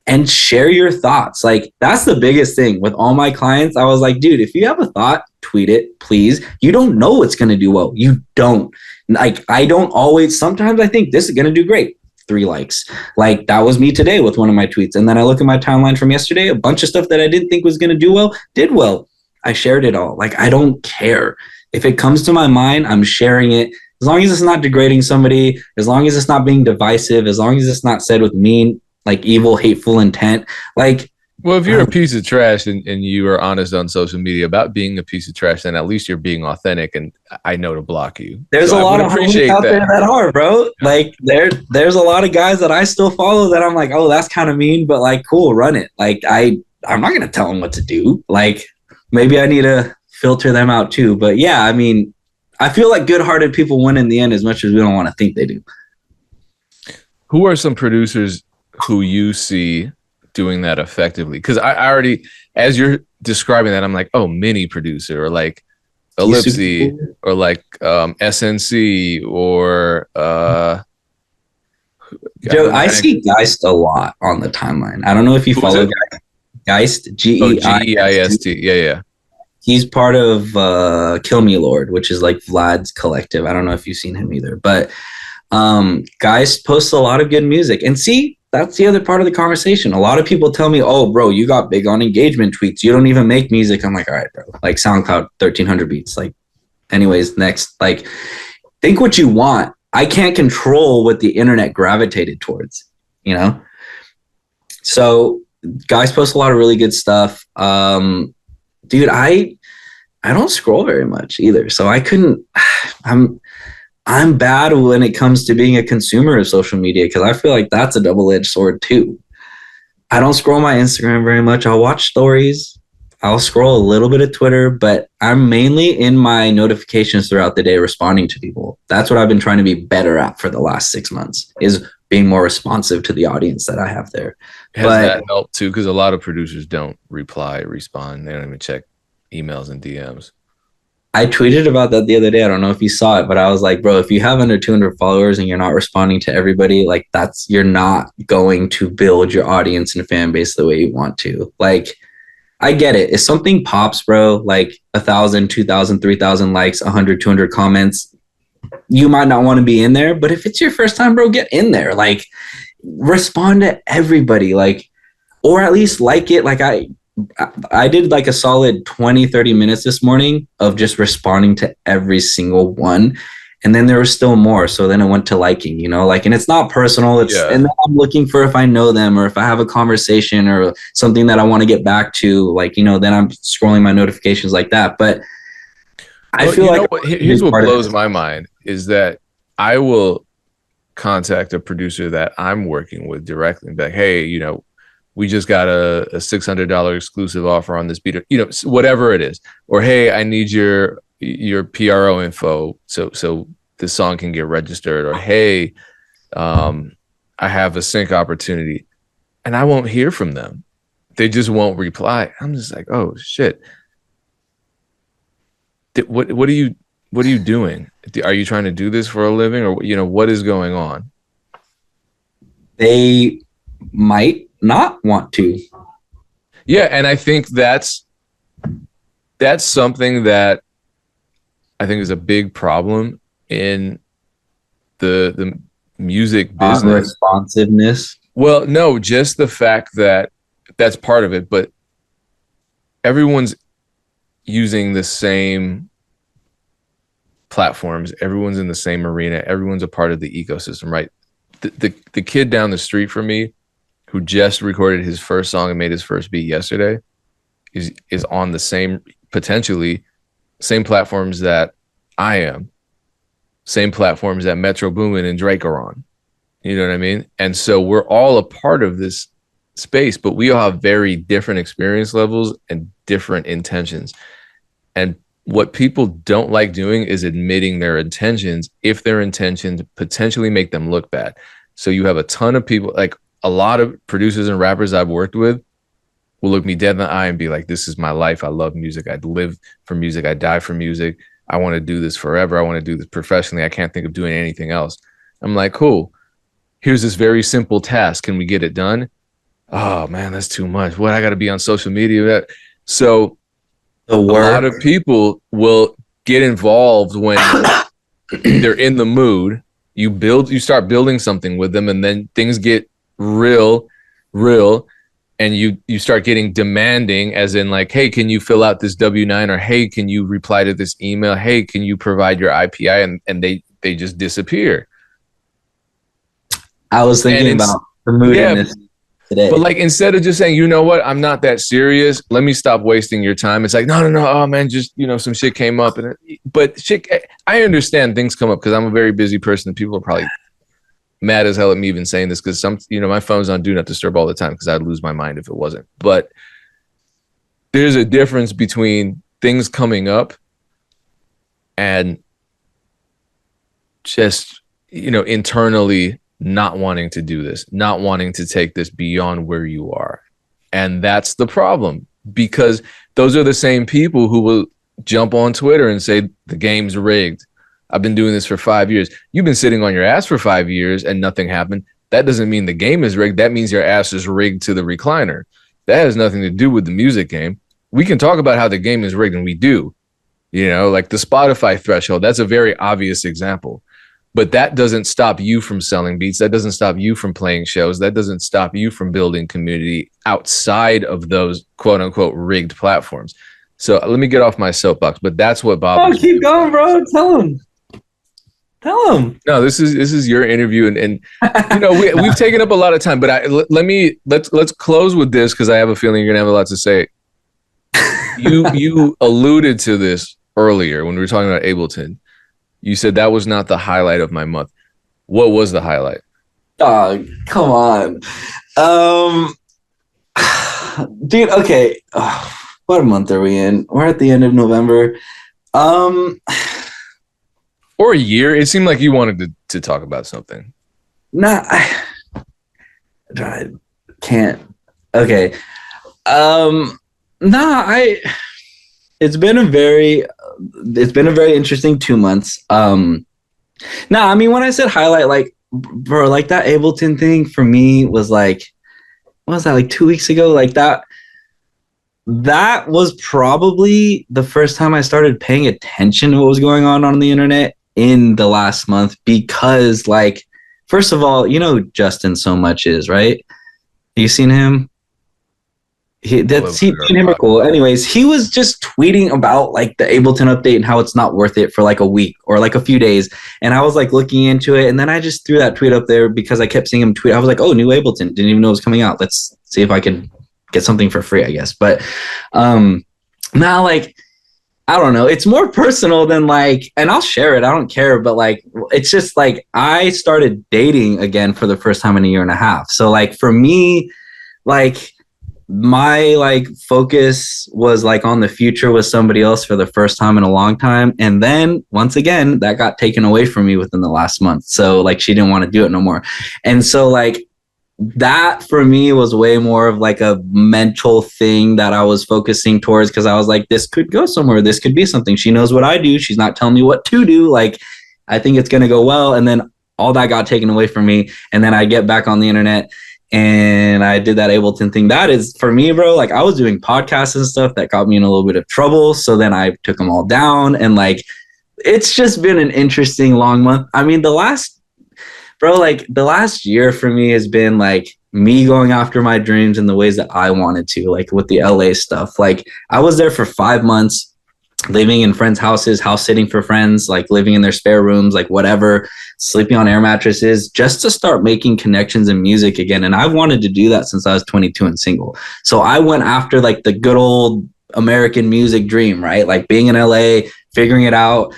and share your thoughts. Like, that's the biggest thing with all my clients. I was like, dude, if you have a thought, tweet it, please. You don't know what's going to do well. You don't. Like, I don't always, sometimes I think this is going to do great. 3 likes. Like, that was me today with one of my tweets. And then I look at my timeline from yesterday, a bunch of stuff that I didn't think was going to do well, did well. I shared it all. Like, I don't care. If it comes to my mind, I'm sharing it. As long as it's not degrading somebody, as long as it's not being divisive, as long as it's not said with mean, like, evil, hateful intent. Like, well, if you're a piece of trash and you are honest on social media about being a piece of trash, then at least you're being authentic, and I know to block you. There's a lot of homies out there that are, bro. Like, there's a lot of guys that I still follow that I'm like, oh, that's kind of mean, but like, cool, run it. Like, I'm not gonna tell them what to do. Like, maybe I need to filter them out too. But yeah, I mean, I feel like good-hearted people win in the end as much as we don't want to think they do. Who are some producers who you see doing that effectively? Because I already, as you're describing that, I'm like, oh, mini producer, or like Ellipsy, or like SNC, or Joe, I see Geist a lot on the timeline. I don't know if you follow Geist, Geist. Yeah. He's part of Kill Me Lord, which is like Vlad's collective. I don't know if you've seen him either, but Geist posts a lot of good music. And see, that's the other part of the conversation. A lot of people tell me, oh, bro, you got big on engagement tweets. You don't even make music. I'm like, all right, bro. Like, SoundCloud, 1,300 beats. Like, anyways, next. Like, think what you want. I can't control what the internet gravitated towards, you know? So guys post a lot of really good stuff. Dude, I don't scroll very much either. So I couldn't, I'm bad when it comes to being a consumer of social media, because I feel like that's a double-edged sword too. I don't scroll my Instagram very much. I'll watch stories. I'll scroll a little bit of Twitter, but I'm mainly in my notifications throughout the day responding to people. That's what I've been trying to be better at for the last 6 months, is being more responsive to the audience that I have there. Has that helped too? Because a lot of producers don't respond. They don't even check emails and DMs. I tweeted about that the other day. I don't know if you saw it, but I was like, bro, if you have under 200 followers and you're not responding to everybody, like, you're not going to build your audience and fan base the way you want to. Like, I get it. If something pops, bro, like 1,000, 2,000, 3,000 likes, 100, 200 comments, you might not want to be in there. But if it's your first time, bro, get in there. Like, respond to everybody, like, or at least like it. Like, I did like a solid 20, 30 minutes this morning of just responding to every single one. And then there was still more. So then I went to liking, like, and it's not personal. And then I'm looking for if I know them or if I have a conversation or something that I want to get back to, like, then I'm scrolling my notifications like that. But I feel like here's what blows my mind is that I will contact a producer that I'm working with directly and be like, hey, we just got a $600 exclusive offer on this beat, whatever it is. Or, hey, I need your PRO info so the song can get registered. Or, hey, I have a sync opportunity, and I won't hear from them. They just won't reply. I'm just like, oh shit. What do you what are you doing? Are you trying to do this for a living, or what is going on? They might not want to. Yeah, and I think that's something that I think is a big problem in the music business. Responsiveness. Well, no, just the fact that that's part of it, but everyone's using the same platforms. Everyone's in the same arena. Everyone's a part of the ecosystem, right? The kid down the street from me who just recorded his first song and made his first beat yesterday is on the same, potentially same platforms that I am, same platforms that Metro Boomin and Drake are on. You know what I mean? And so we're all a part of this space, but we all have very different experience levels and different intentions. And what people don't like doing is admitting their intentions if their intentions potentially make them look bad. So you have a ton of people, like a lot of producers and rappers I've worked with will look me dead in the eye and be like, this is my life. I love music. I live for music. I die for music. I want to do this forever. I want to do this professionally. I can't think of doing anything else. I'm like, cool. Here's this very simple task. Can we get it done? Oh man, that's too much. What, I got to be on social media? So a lot of people will get involved when they're in the mood. You start building something with them, and then things get real, and you start getting demanding, as in like, hey, can you fill out this W-9? Or hey, can you reply to this email? Hey, can you provide your IPI? And they just disappear. I was thinking about the mood in this today. But like, instead of just saying, you know what, I'm not that serious, let me stop wasting your time. It's like, no, oh man, just, some shit came up. But shit, I understand things come up because I'm a very busy person, and people are probably mad as hell at me even saying this because my phone's on do not disturb all the time because I'd lose my mind if it wasn't. But there's a difference between things coming up and just, internally not wanting to do this, not wanting to take this beyond where you are. And that's the problem, because those are the same people who will jump on Twitter and say the game's rigged. I've been doing this for 5 years. You've been sitting on your ass for 5 years and nothing happened. That doesn't mean the game is rigged. That means your ass is rigged to the recliner. That has nothing to do with the music game. We can talk about how the game is rigged, and we do. Like the Spotify threshold, that's a very obvious example. But that doesn't stop you from selling beats. That doesn't stop you from playing shows. That doesn't stop you from building community outside of those quote unquote rigged platforms. So let me get off my soapbox, but that's what Bob. Oh, keep going, bro. Tell him. No, this is your interview, and we've taken up a lot of time. But let's close with this, because I have a feeling you're gonna have a lot to say. You alluded to this earlier when we were talking about Ableton. You said that was not the highlight of my month. What was the highlight? Oh, come on. Dude, okay. What month are we in? We're at the end of November. Or a year. It seemed like you wanted to talk about something. Nah, I can't. Okay. It's been a very interesting 2 months. When I said highlight, like, bro, like that Ableton thing for me was like, what was that, like 2 weeks ago? Like that was probably the first time I started paying attention to what was going on the internet in the last month, because, like, first of all, Justin So Much is, right? You seen him? He and him are cool. Anyways, he was just tweeting about like the Ableton update and how it's not worth it for like a week or like a few days. And I was like looking into it, and then I just threw that tweet up there because I kept seeing him tweet. I was like, oh, new Ableton. Didn't even know it was coming out. Let's see if I could get something for free, I guess. But now, like, I don't know. It's more personal than like, and I'll share it. I don't care. But like, it's just like I started dating again for the first time in a year and a half. So like for me, like, my like focus was like on the future with somebody else for the first time in a long time, and then once again that got taken away from me within the last month. So like she didn't want to do it no more, and so like that for me was way more of like a mental thing that I was focusing towards, because I was like, this could go somewhere. This could be something. She knows what I do. She's not telling me what to do. Like, I think it's going to go well. And then all that got taken away from me. And then I get back on the internet and I did that Ableton thing. That is for me, bro. Like, I was doing podcasts and stuff that got me in a little bit of trouble. So then I took them all down, and like, it's just been an interesting long month. I mean, the last year for me has been like me going after my dreams in the ways that I wanted to, like with the LA stuff. Like, I was there for 5 months, living in friends' houses, house sitting for friends, like living in their spare rooms, like whatever, sleeping on air mattresses, just to start making connections in music again. And I wanted to do that since I was 22 and single. So I went after like the good old American music dream, right? Like being in LA, figuring it out,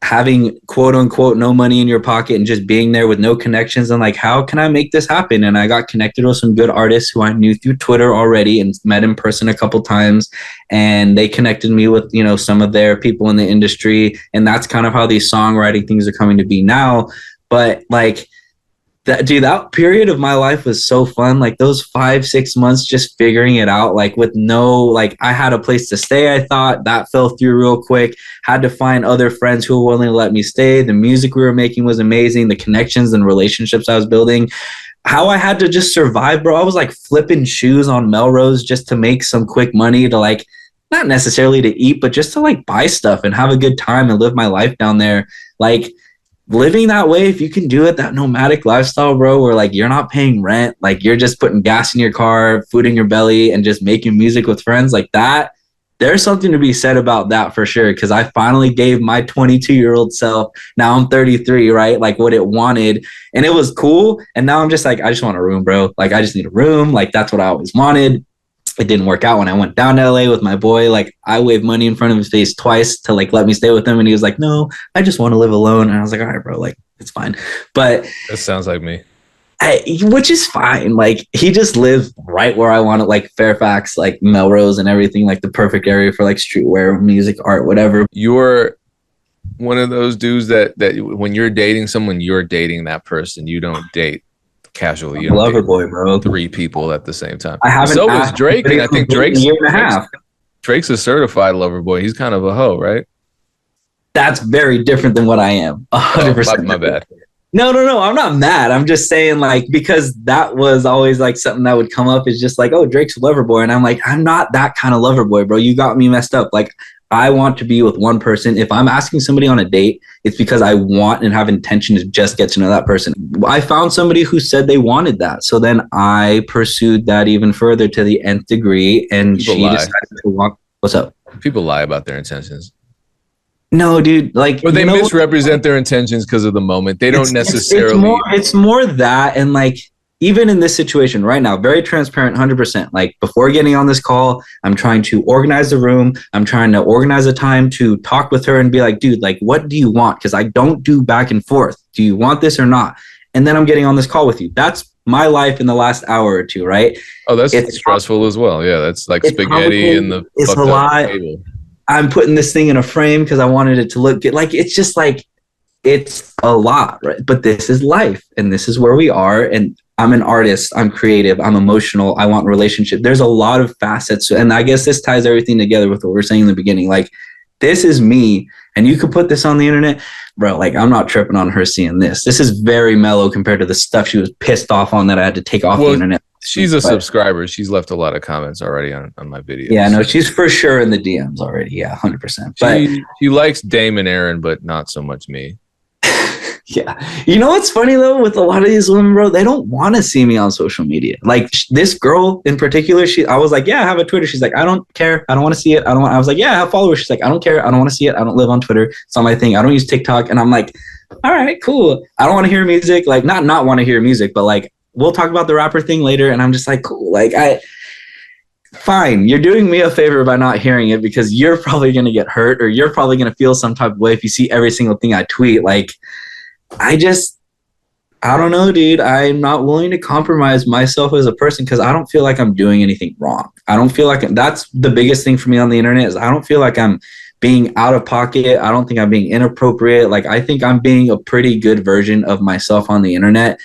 having quote unquote no money in your pocket and just being there with no connections, and like, how can I make this happen? And I got connected with some good artists who I knew through Twitter already and met in person a couple times, and they connected me with, you know, some of their people in the industry. And that's kind of how these songwriting things are coming to be now. But like, that period of my life was so fun. Like those 5-6 months just figuring it out, like with no, like I had a place to stay. I thought that fell through real quick. Had to find other friends who were willing to let me stay. The music we were making was amazing. The connections and relationships I was building. How I had to just survive, bro. I was like flipping shoes on Melrose just to make some quick money to, like, not necessarily to eat, but just to like buy stuff and have a good time and live my life down there. Like, living that way, if you can do it, that nomadic lifestyle, bro, where like you're not paying rent, like you're just putting gas in your car, food in your belly, and just making music with friends, like that, there's something to be said about that for sure. Because I finally gave my 22-year-old self, now I'm 33, right, like what it wanted, and it was cool. And now I'm just like, I just want a room, bro. Like, I just need a room. Like, that's what I always wanted. It didn't work out when I went down to LA with my boy. Like, I waved money in front of his face twice to like let me stay with him, and he was like, no, I just want to live alone. And I was like, all right, bro, like, it's fine. But that sounds like me. Which is fine. Like, he just lived right where I wanted, like Fairfax, like Melrose and everything, like the perfect area for like streetwear, music, art, whatever. You're one of those dudes that when you're dating someone, you're dating that person. You don't date casually. You Lover boy, bro. 3 people at the same time. I haven't. So is Drake, and I think Drake's a year and a half. Drake's a certified lover boy. He's kind of a hoe, right? That's very different than what I am. 100%. Oh, my bad. No. I'm not mad. I'm just saying, like, because that was always like something that would come up, is just like, oh, Drake's a lover boy. And I'm like, I'm not that kind of lover boy, bro. You got me messed up. Like, I want to be with one person. If I'm asking somebody on a date, it's because I want and have intention to just get to know that person. I found somebody who said they wanted that. So then I pursued that even further to the nth degree. And People she lie. decided to walk. What's up? People lie about their intentions. No, dude. Like, or they misrepresent their intentions because of the moment. They don't necessarily. It's more that. And like, even in this situation right now, very transparent, 100%. Like, before getting on this call, I'm trying to organize the room. I'm trying to organize a time to talk with her and be like, dude, like, what do you want? Because I don't do back and forth. Do you want this or not? And then I'm getting on this call with you. That's my life in the last hour or two, right? Oh, that's stressful as well. Yeah, that's like spaghetti in the fucked up table. I'm putting this thing in a frame because I wanted it to look good. Like, it's just like, it's a lot, right? But this is life, and this is where we are. And I'm an artist. I'm creative. I'm emotional. I want relationship. There's a lot of facets. And I guess this ties everything together with what we were saying in the beginning. Like, this is me, and you could put this on the internet, bro. Like, I'm not tripping on her seeing this. This is very mellow compared to the stuff she was pissed off on that I had to take off the internet. She's a subscriber. She's left a lot of comments already on my videos. Yeah, no, she's for sure in the DMs already. Yeah, 100%. But she likes Dame and Aaron, but not so much me. Yeah. You know what's funny though, with a lot of these women, bro, they don't want to see me on social media. Like, this girl in particular, I was like, yeah, I have a Twitter. She's like, I don't care. I don't want to see it. I was like, yeah, I have followers. She's like, I don't care. I don't want to see it. I don't live on Twitter. It's not my thing. I don't use TikTok. And I'm like, all right, cool. I don't want to hear music. Like, not want to hear music, but like, we'll talk about the rapper thing later. And I'm just like, cool. Like, fine. You're doing me a favor by not hearing it, because you're probably going to get hurt, or you're probably going to feel some type of way if you see every single thing I tweet. Like, I don't know, dude. I'm not willing to compromise myself as a person, because I don't feel like I'm doing anything wrong. I don't feel like that's the biggest thing for me on the internet, is I don't feel like I'm being out of pocket. I don't think I'm being inappropriate. Like, I think I'm being a pretty good version of myself on the internet.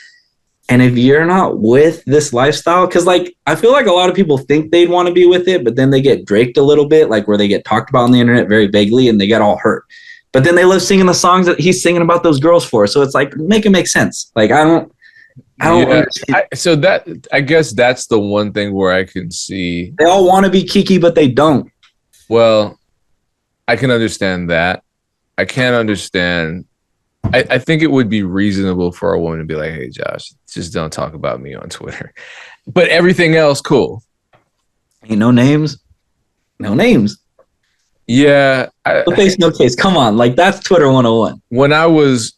And if you're not with this lifestyle, because like I feel like a lot of people think they'd want to be with it, but then they get draked a little bit, like where they get talked about on the internet very vaguely and they get all hurt. But then they love singing the songs that he's singing about those girls for. So it's like make it make sense. Like I don't so that I guess that's the one thing where I can see they all want to be Kiki, but they don't. Well, I can understand that. I can't understand. I think it would be reasonable for a woman to be like, hey, Josh, just don't talk about me on Twitter. But everything else, cool. Ain't no names. No names. Yeah. No face, no case. Come on. Like that's Twitter 101. When I was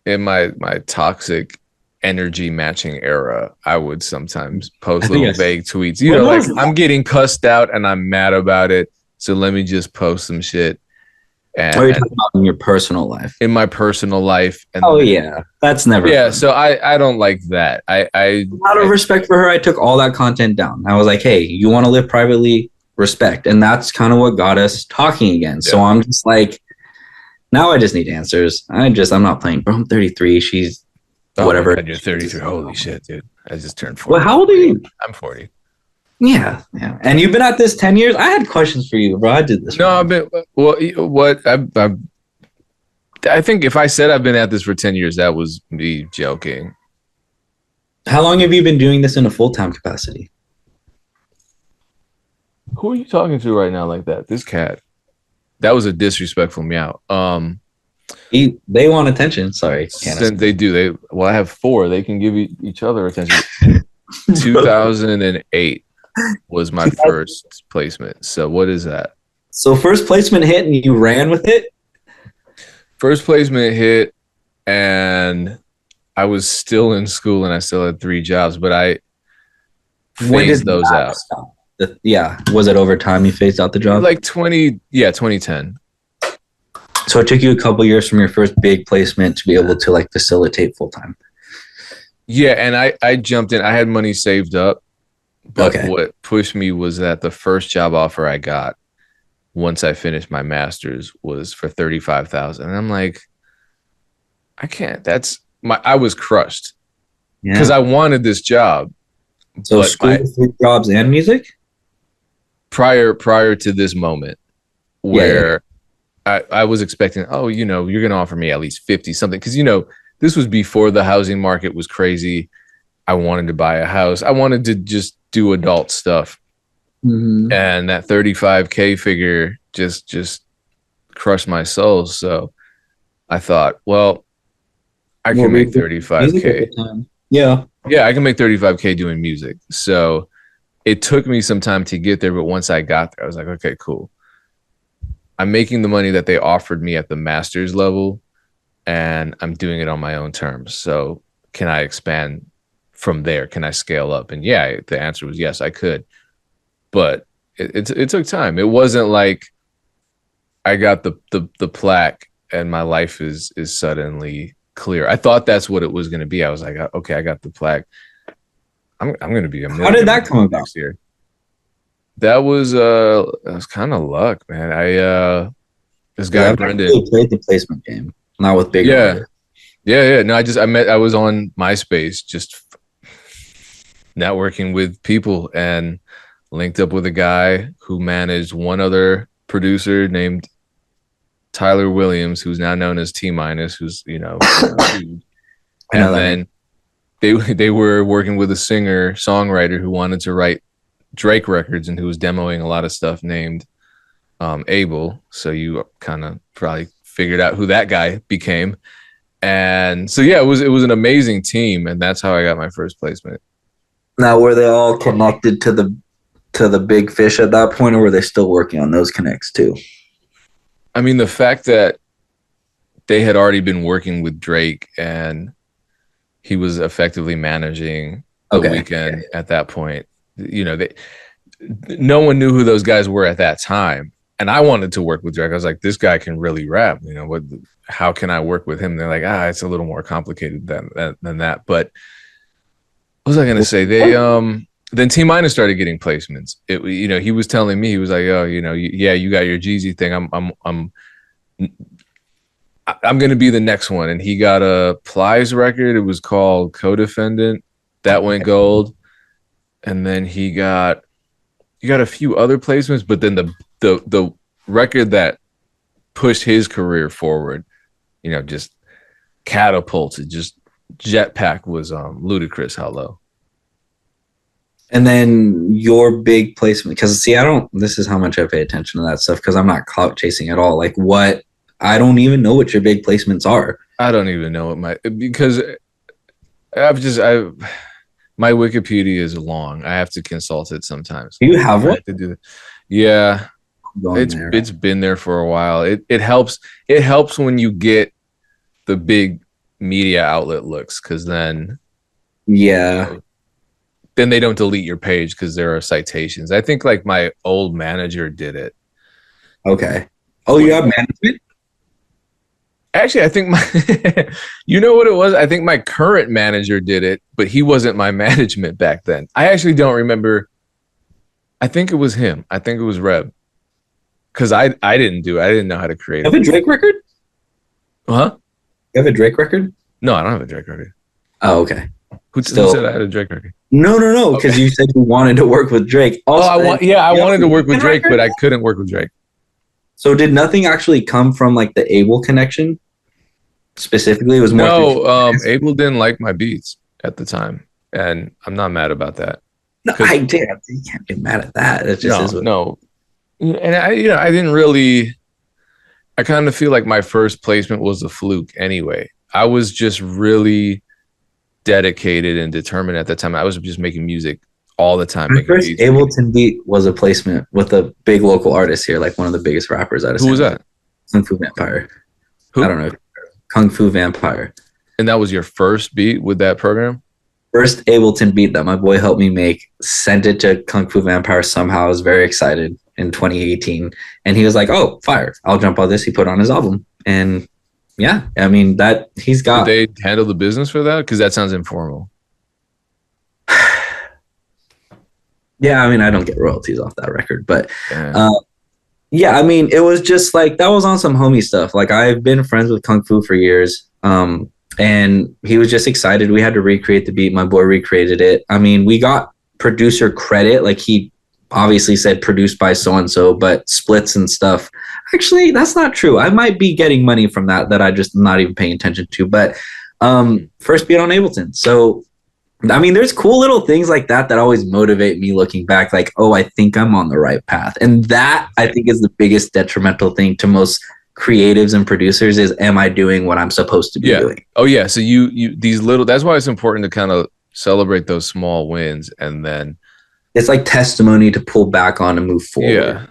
in my toxic energy matching era, I would sometimes post little vague tweets. You know, like I'm getting cussed out and I'm mad about it. So let me just post some shit. And, or you're talking about in your personal life. In my personal life. And that's never fun. So I don't like that. Out of respect for her, I took all that content down. I was like, hey, you want to live privately? Respect. And that's kind of what got us talking again. So I'm just like, now I just need answers. I'm not playing. Bro, I'm 33. She's whatever. God, you're 33. Holy shit, dude. I just turned 40. Well, how old are you? I'm 40. Yeah. And you've been at this 10 years? I had questions for you, bro. I did this. No, I've been, I think if I said I've been at this for 10 years, that was me joking. How long have you been doing this in a full-time capacity? Who are you talking to right now like that? This cat. That was a disrespectful meow. They want attention. Sorry. They do. I have 4. They can give each other attention. 2008 was my first placement. So what is that? So first placement hit and you ran with it? First placement hit and I was still in school and I still had 3 jobs, but I phased those out. Was it over time you phased out the job? Like 2010. So it took you a couple years from your first big placement to be able to like facilitate full time. Yeah, and I jumped in. I had money saved up. But what pushed me was that the first job offer I got once I finished my master's was for $35,000. And I'm like, I can't. I was crushed because I wanted this job. So school, 3 jobs and music? Prior to this moment where I was expecting, you're going to offer me at least 50 something. Because, this was before the housing market was crazy. I wanted to buy a house. I wanted to just do adult stuff. Mm-hmm. And that 35K figure just crushed my soul. So I thought, I can make 35K. Yeah, I can make 35K doing music. So it took me some time to get there. But once I got there, I was like, okay, cool. I'm making the money that they offered me at the master's level, and I'm doing it on my own terms. So can I expand from there? Can I scale up? And the answer was yes, I could. But it took time. It wasn't like I got the plaque and my life is suddenly clear. I thought that's what it was going to be. I was like, okay, I got the plaque. I'm going to be a millionaire. How did that come about? Next year. That was kind of luck, man. This guy Brendan really played the placement game, not with big. Yeah. No, I was on MySpace, just networking with people, and linked up with a guy who managed one other producer named Tyler Williams, who's now known as T Minus, who's huge. And then they were working with a singer songwriter who wanted to write Drake records and who was demoing a lot of stuff named Abel. So you kind of probably figured out who that guy became. And so it was an amazing team, and that's how I got my first placement. Now, were they all connected to the big fish at that point, or were they still working on those connects too? I mean, the fact that they had already been working with Drake and he was effectively managing the weekend at that point. No one knew who those guys were at that time. And I wanted to work with Drake. I was like, this guy can really rap. How can I work with him? They're like, it's a little more complicated than that. But what was I going to say? They, then T Minus started getting placements. He was telling me, he was like, you got your Jeezy thing. I'm gonna be the next one. And he got a Plies record. It was called Codefendant. That went gold. And then he got a few other placements, but then the record that pushed his career forward, you know, just catapulted, just jetpack was Ludacris Hello. And then your big placement, because see, this is how much I pay attention to that stuff, because I'm not clout chasing at all. Like I don't even know what your big placements are. I don't even know because my Wikipedia is long. I have to consult it sometimes. Do you have one? To do that. Yeah. It's been there for a while. It helps when you get the big media outlet looks, because then then they don't delete your page because there are citations. I think like my old manager did it. Okay. Oh, you have management? Actually, I think you know what it was? I think my current manager did it, but he wasn't my management back then. I actually don't remember. I think it was him. I think it was Reb. Because I didn't know how to create it. You have a Drake record? Huh? You have a Drake record? No, I don't have a Drake record. Oh, okay. Who said I had a Drake record? No, because you said you wanted to work with Drake. Also, I wanted to work with Drake, but I couldn't work with Drake. So did nothing actually come from like the Able connection? Specifically, it was more. No, Able didn't like my beats at the time, and I'm not mad about that. No, I did. You can't get mad at that. It just is. No, and I didn't really. I kind of feel like my first placement was a fluke anyway. I was just really dedicated and determined at the time. I was just making music all the time. My first Ableton beat was a placement with a big local artist here, like one of the biggest rappers out of. Who was that? Kung Fu Vampire. Who? I don't know. Kung Fu Vampire. And that was your first beat with that program? First Ableton beat that my boy helped me make. Sent it to Kung Fu Vampire somehow. I was very excited in 2018. And he was like, oh, fire. I'll jump on this. He put on his album. And yeah, I mean, that he's got. Did they handle the business for that? Because that sounds informal. Yeah, I mean, I don't get royalties off that record. But yeah, I mean, it was just like, that was on some homie stuff. Like, I've been friends with Kung Fu for years. And he was just excited. We had to recreate the beat. My boy recreated it. I mean, we got producer credit. Like, he obviously said produced by so-and-so, but splits and stuff. Actually, that's not true. I might be getting money from that I just not even paying attention to. But first beat on Ableton. So, I mean, there's cool little things like that always motivate me looking back. Like, oh, I think I'm on the right path. And that, I think, is the biggest detrimental thing to most creatives and producers is, am I doing what I'm supposed to be doing? Oh yeah. So you these little, that's why it's important to kind of celebrate those small wins, and then it's like testimony to pull back on and move forward. Yeah.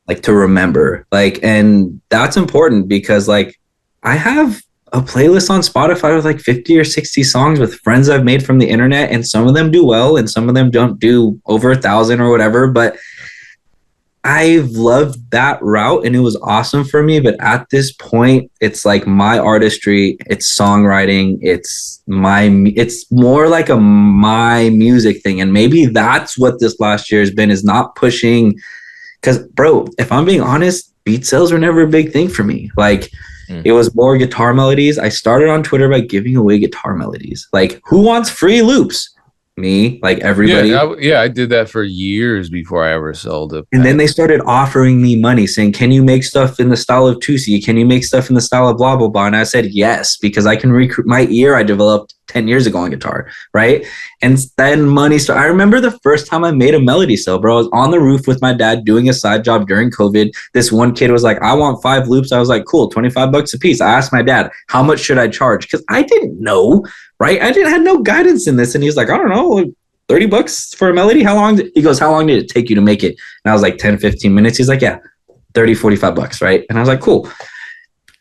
Like to remember, like, and that's important because like I have a playlist on Spotify with like 50 or 60 songs with friends I've made from the internet, and some of them do well and some of them don't do over 1,000 or whatever, but I've loved that route and it was awesome for me. But at this point, it's like my artistry, it's songwriting, it's more like my music thing. And maybe that's what this last year has been, is not pushing. Because, bro, if I'm being honest, beat sales were never a big thing for me. Like, it was more guitar melodies. I started on Twitter by giving away guitar melodies. Like, who wants free loops? Me, like everybody. Yeah, I did that for years before I ever sold it. And then they started offering me money, saying, can you make stuff in the style of Tusi? Can you make stuff in the style of blah, blah, blah? And I said, yes, because I can recruit my ear I developed 10 years ago on guitar, right? And then money started. I remember the first time I made a melody sale, bro. I was on the roof with my dad doing a side job during COVID. This one kid was like, I want 5 loops. I was like, cool, $25 a piece. I asked my dad, how much should I charge? Because I didn't know. Right? I had no guidance in this. And he's like, I don't know, $30 for a melody. How long did it take you to make it? And I was like, 10, 15 minutes. He's like, yeah, 30, $45. Right. And I was like, cool.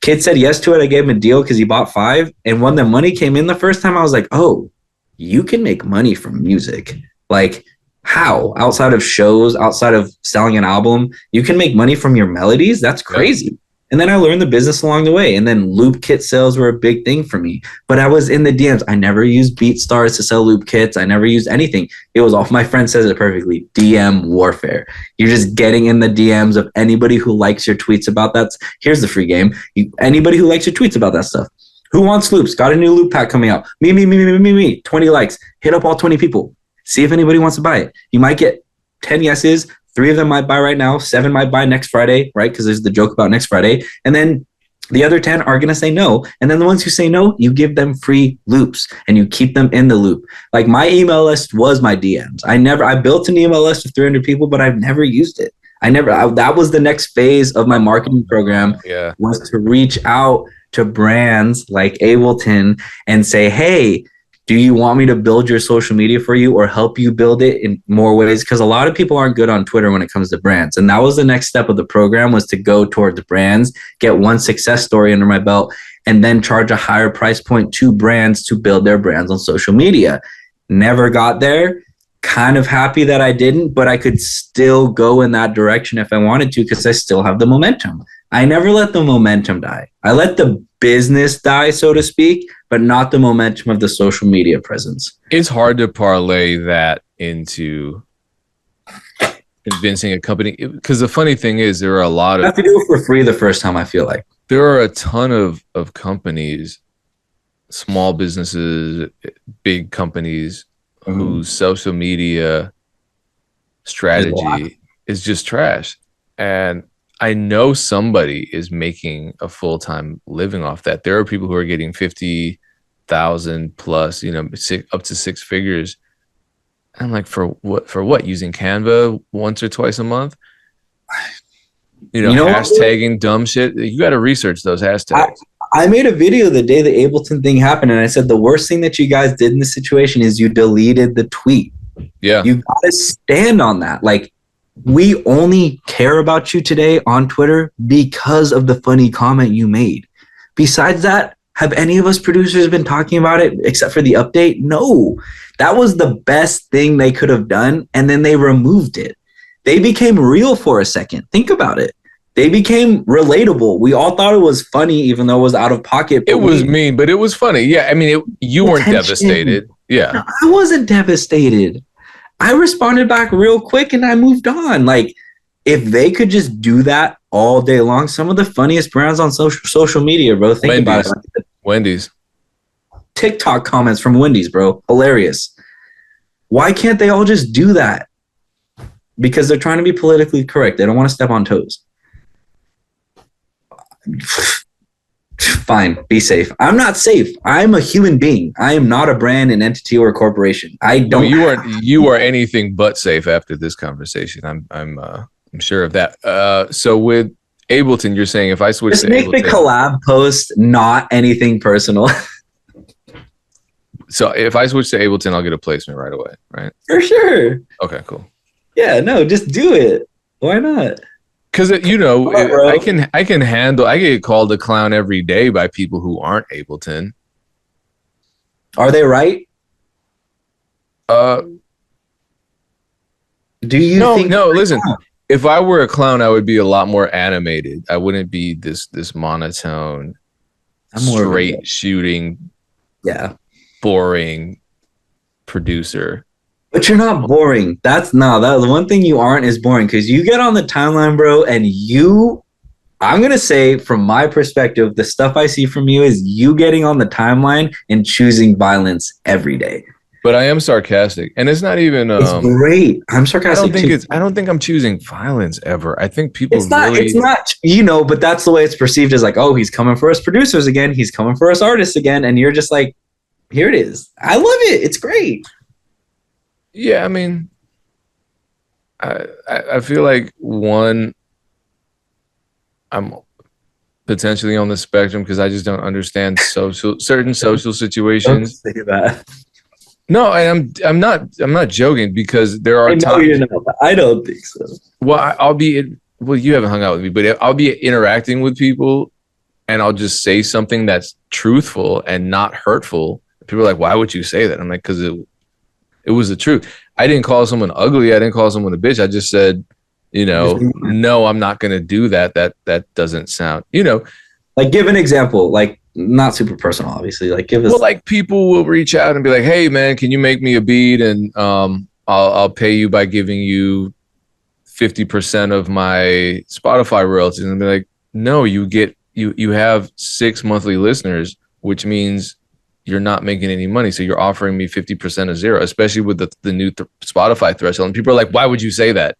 Kid said yes to it. I gave him a deal because he bought 5. And when the money came in the first time, I was like, oh, you can make money from music. Like, how? Outside of shows, outside of selling an album, you can make money from your melodies? That's crazy. And then I learned the business along the way. And then loop kit sales were a big thing for me. But I was in the DMs. I never used BeatStars to sell loop kits. I never used anything. It was all, my friend says it perfectly, DM warfare. You're just getting in the DMs of anybody who likes your tweets about that. Here's the free game. Anybody who likes your tweets about that stuff. Who wants loops? Got a new loop pack coming out. Me. 20 likes. Hit up all 20 people. See if anybody wants to buy it. You might get 10 yeses. 3 of them might buy right now. 7 might buy next Friday, right? Because there's the joke about next Friday. And then the other 10 are going to say no. And then the ones who say no, you give them free loops and you keep them in the loop. Like my email list was my DMs. I built an email list of 300 people, but I've never used it. That was the next phase of my marketing program, was to reach out to brands like Ableton and say, hey, do you want me to build your social media for you or help you build it in more ways? Because a lot of people aren't good on Twitter when it comes to brands. And that was the next step of the program, was to go toward the brands, get one success story under my belt, and then charge a higher price point to brands to build their brands on social media. Never got there. Kind of happy that I didn't, but I could still go in that direction if I wanted to, because I still have the momentum. I never let the momentum die. I let the business die, so to speak, but not the momentum of the social media presence. It's hard to parlay that into convincing a company, because the funny thing is there are a lot of... I have to do it for free the first time, I feel like. There are a ton of companies, small businesses, big companies, whose social media strategy is just trash. And I know somebody is making a full-time living off that. There are people who are getting 50,000 plus, up to 6 figures. I'm like, for what? Using Canva once or twice a month? Hashtagging dumb shit. You got to research those hashtags. I made a video the day the Ableton thing happened, and I said the worst thing that you guys did in this situation is you deleted the tweet. Yeah. You got to stand on that. Like, we only care about you today on Twitter because of the funny comment you made. Besides that, have any of us producers been talking about it except for the update? No. That was the best thing they could have done, and then they removed it. They became real for a second. Think about it. They became relatable. We all thought it was funny, even though it was out of pocket. It was mean, but it was funny. Yeah, I mean, you weren't devastated. Yeah. No, I wasn't devastated. I responded back real quick and I moved on. Like, if they could just do that all day long, some of the funniest brands on social media, bro. Think about it. Wendy's. TikTok comments from Wendy's, bro. Hilarious. Why can't they all just do that? Because they're trying to be politically correct. They don't want to step on toes. Fine, be safe. I'm not safe. I'm a human being. I am not a brand, an entity, or a corporation. I don't. No, you are anything but safe after this conversation. I'm sure of that. So with Ableton, you're saying if I switch just to make Ableton, the collab post not anything personal. So if I switch to Ableton, I'll get a placement right away, right? For sure. Okay, cool. Yeah, no, just do it. Why not? Because I get called a clown every day by people who aren't Ableton. Are they right? Do you think? No, listen. If I were a clown, I would be a lot more animated. I wouldn't be this monotone, straight shooting, boring producer. But you're not boring. The one thing you aren't is boring, because you get on the timeline, bro, and I'm going to say from my perspective, the stuff I see from you is you getting on the timeline and choosing violence every day. But I am sarcastic, and it's not even. It's great. I'm sarcastic. I don't think I'm choosing violence ever. I think people. It's not. But that's the way it's perceived, as like, oh, he's coming for us producers again. He's coming for us artists again, and you're just like, here it is. I love it. It's great. Yeah, I mean, I feel like I'm potentially on the spectrum because I just don't understand certain social situations. Don't say that. No, I'm not joking, because there are times. I don't think so. Well, you haven't hung out with me, but I'll be interacting with people, and I'll just say something that's truthful and not hurtful. People are like, "Why would you say that?" I'm like, because it was the truth. I didn't call someone ugly. I didn't call someone a bitch. I just said, You know, no, I'm not going to do that. That doesn't sound, Like, give an example, like not super personal, obviously. Like, give us. well, like people will reach out and be like, "Hey, man, can you make me a beat?" And I'll pay you by giving you 50% of my Spotify royalties. And be like, "No, you have 6 monthly listeners, which means you're not making any money. So you're offering me 50% of zero, especially with the new Spotify threshold." And people are like, "Why would you say that?"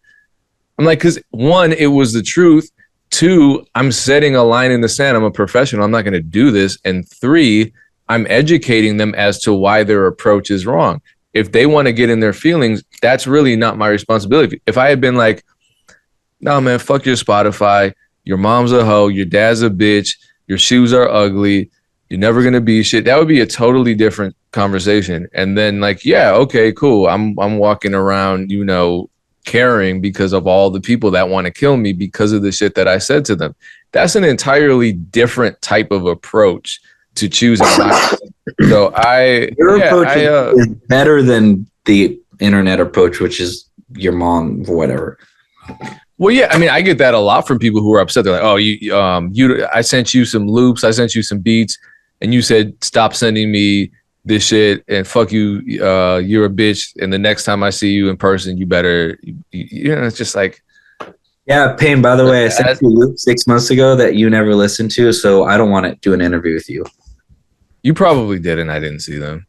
I'm like, because one, it was the truth. Two, I'm setting a line in the sand. I'm a professional. I'm not going to do this. And three, I'm educating them as to why their approach is wrong. If they want to get in their feelings, that's really not my responsibility. If I had been like, "No, man, fuck your Spotify. Your mom's a hoe. Your dad's a bitch. Your shoes are ugly. You're never going to be shit," that would be a totally different conversation. And then like, yeah, okay, cool. I'm walking around, caring because of all the people that want to kill me because of the shit that I said to them. That's an entirely different type of approach to choosing. So your approach is better than the internet approach, which is your mom or whatever. Well, yeah, I mean, I get that a lot from people who are upset. They're like, "Oh, I sent you some loops, I sent you some beats, and you said stop sending me this shit and fuck you, you're a bitch. And the next time I see you in person, you better, it's just like." Yeah, Payne, by the way, I sent you a loop 6 months ago that you never listened to, so I don't want to do an interview with you. You probably did, and I didn't see them.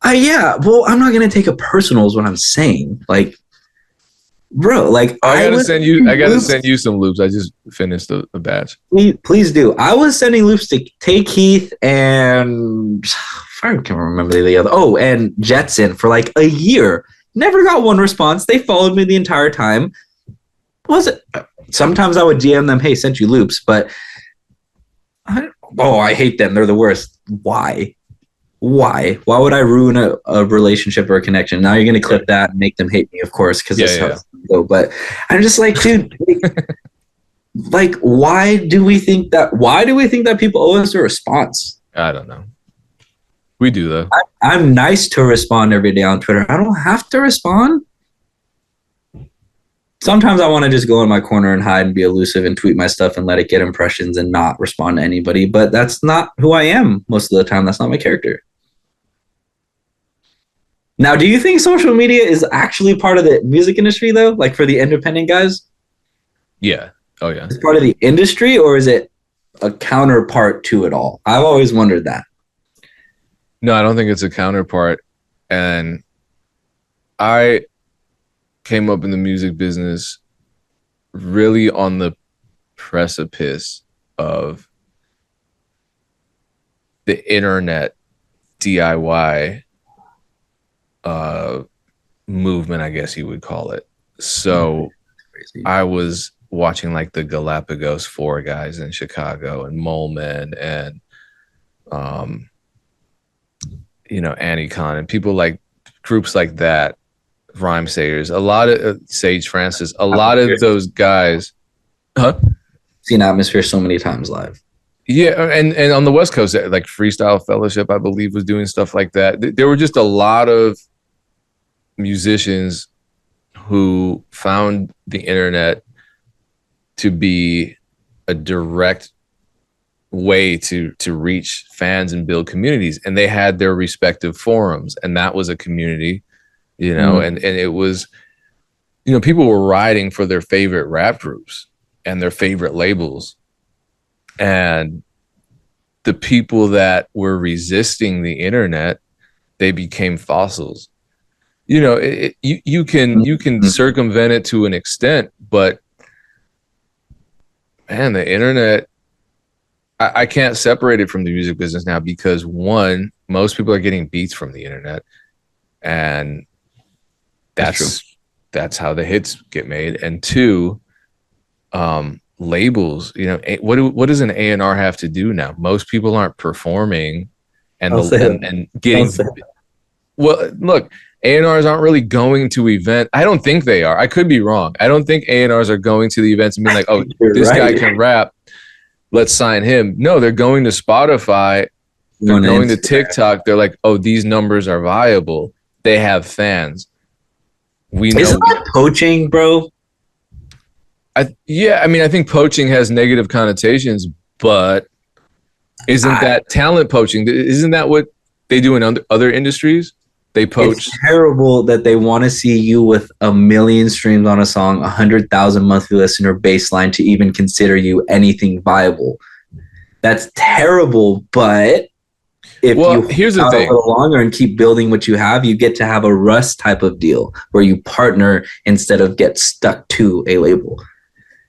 Yeah, well, I'm not going to take it personal is what I'm saying. Like, bro, like I gotta send you some loops. I just finished a batch. Please do. I was sending loops to Take Keith and I can't remember the other. Oh, and Jetson for like a year. Never got one response. They followed me the entire time. Sometimes I would DM them, "Hey, sent you loops," but I hate them. They're the worst. Why? Why would I ruin a relationship or a connection? Now you're going to clip that and make them hate me, of course, because that's how it's going to go. But I'm just like, dude, like, why do we think that people owe us a response? I don't know. We do, though. I'm nice to respond every day on Twitter. I don't have to respond. Sometimes I want to just go in my corner and hide and be elusive and tweet my stuff and let it get impressions and not respond to anybody. But that's not who I am most of the time. That's not my character. Now, do you think social media is actually part of the music industry, though? Like for the independent guys? Yeah. Oh, yeah. It's part of the industry, or is it a counterpart to it all? I've always wondered that. No, I don't think it's a counterpart. And I came up in the music business really on the precipice of the internet DIY movement, I guess you would call it. So I was watching like the Galapagos 4 guys in Chicago and Moleman and Anycon and people like groups like that, Rhyme Sayers, a lot of Sage Francis, a lot of those guys. Seen Atmosphere so many times live. Yeah, and on the West Coast, like Freestyle Fellowship, I believe, was doing stuff like that. There were just a lot of musicians who found the internet to be a direct way to reach fans and build communities, and they had their respective forums, and that was a community, and it was, people were writing for their favorite rap groups and their favorite labels, and the people that were resisting the internet, they became fossils. You can circumvent it to an extent, but man, the internet, I can't separate it from the music business now because one, most people are getting beats from the internet, and that's how the hits get made. And two, labels, what does an A&R have to do now? Most people aren't performing and getting. Well, look, A&Rs aren't really going to event. I don't think they are. I could be wrong. I don't think A&Rs are going to the events and being like, "Oh, this guy can rap. Let's sign him." No, they're going to Spotify. They're going to TikTok. They're like, "Oh, these numbers are viable. They have fans." Isn't that poaching, bro? Yeah, I mean, I think poaching has negative connotations, but isn't that talent poaching? Isn't that what they do in other industries? They poach. It's terrible that they want to see you with 1 million streams on a song, 100,000 monthly listener baseline to even consider you anything viable. That's terrible, but if you here's the thing. a little longer and keep building what you have, you get to have a Russ type of deal where you partner instead of get stuck to a label.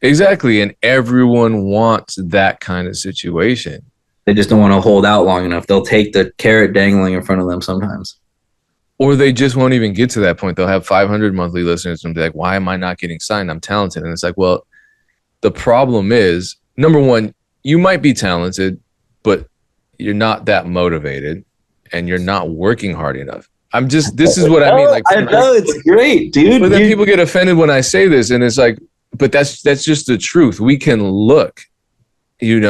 Exactly, and everyone wants that kind of situation. They just don't want to hold out long enough. They'll take the carrot dangling in front of them sometimes. Or they just won't even get to that point. They'll have 500 monthly listeners and be like, why am I not getting signed? I'm talented. And it's like, well, the problem is, number one, you might be talented, but you're not that motivated and you're not working hard enough. This is what I mean. Like, I know, it's great, dude. But then people get offended when I say this, and it's like, but that's just the truth. We can look, and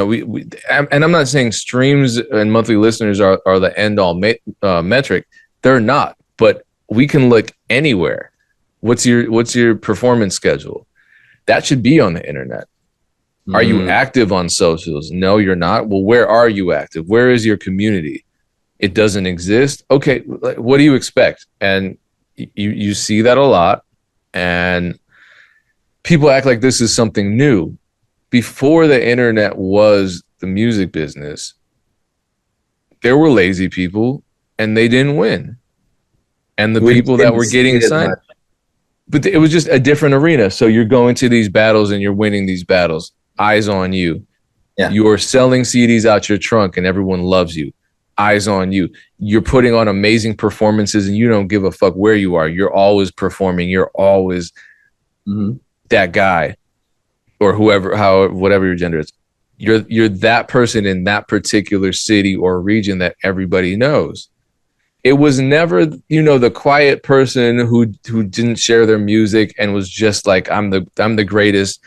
I'm not saying streams and monthly listeners are the end all metric. They're not, but we can look anywhere. What's your performance schedule? That should be on the internet. Are you active on socials? No, you're not. Well, where are you active? Where is your community? It doesn't exist. Okay, what do you expect? And you see that a lot, and people act like this is something new. Before the internet was the music business, there were lazy people and they didn't win. And the people that were getting signed, but it was just a different arena. So you're going to these battles and you're winning these battles. Eyes on you. Yeah. You're selling CDs out your trunk and everyone loves you. Eyes on you. You're putting on amazing performances and you don't give a fuck where you are. You're always performing. You're always that guy or whatever your gender is. You're that person in that particular city or region that everybody knows. It was never, the quiet person who didn't share their music and was just like, I'm the greatest.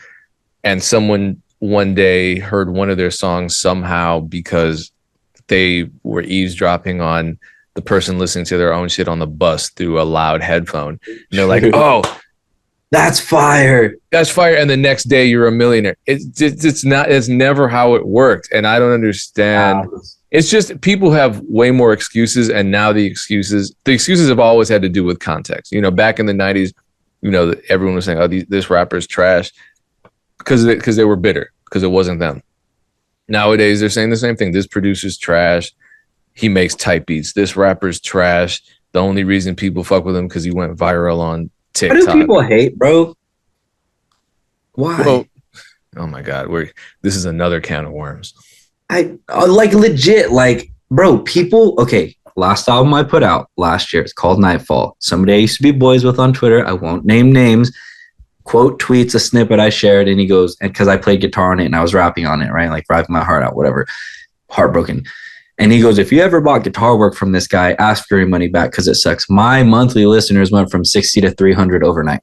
And someone one day heard one of their songs somehow because they were eavesdropping on the person listening to their own shit on the bus through a loud headphone. And they're like, oh, that's fire. That's fire. And the next day you're a millionaire. It's never how it worked. And I don't understand. Wow. It's just people have way more excuses. And now the excuses have always had to do with context. Back in the 90s, everyone was saying, oh, this rapper's trash because they were bitter because it wasn't them. Nowadays, they're saying the same thing. This producer's trash. He makes type beats. This rapper's trash. The only reason people fuck with him because he went viral on TikTok. Why do people hate, bro? Why? Well, oh my God, this is another can of worms. I like legit, like, bro, people. Okay, last album I put out last year, it's called Nightfall. Somebody I used to be boys with on Twitter, I won't name names, quote tweets a snippet I shared, and he goes, and because I played guitar on it and I was rapping on it, right, like rapping my heart out, whatever, heartbroken. And he goes, if you ever bought guitar work from this guy, ask for your money back because it sucks. My monthly listeners went from 60 to 300 overnight.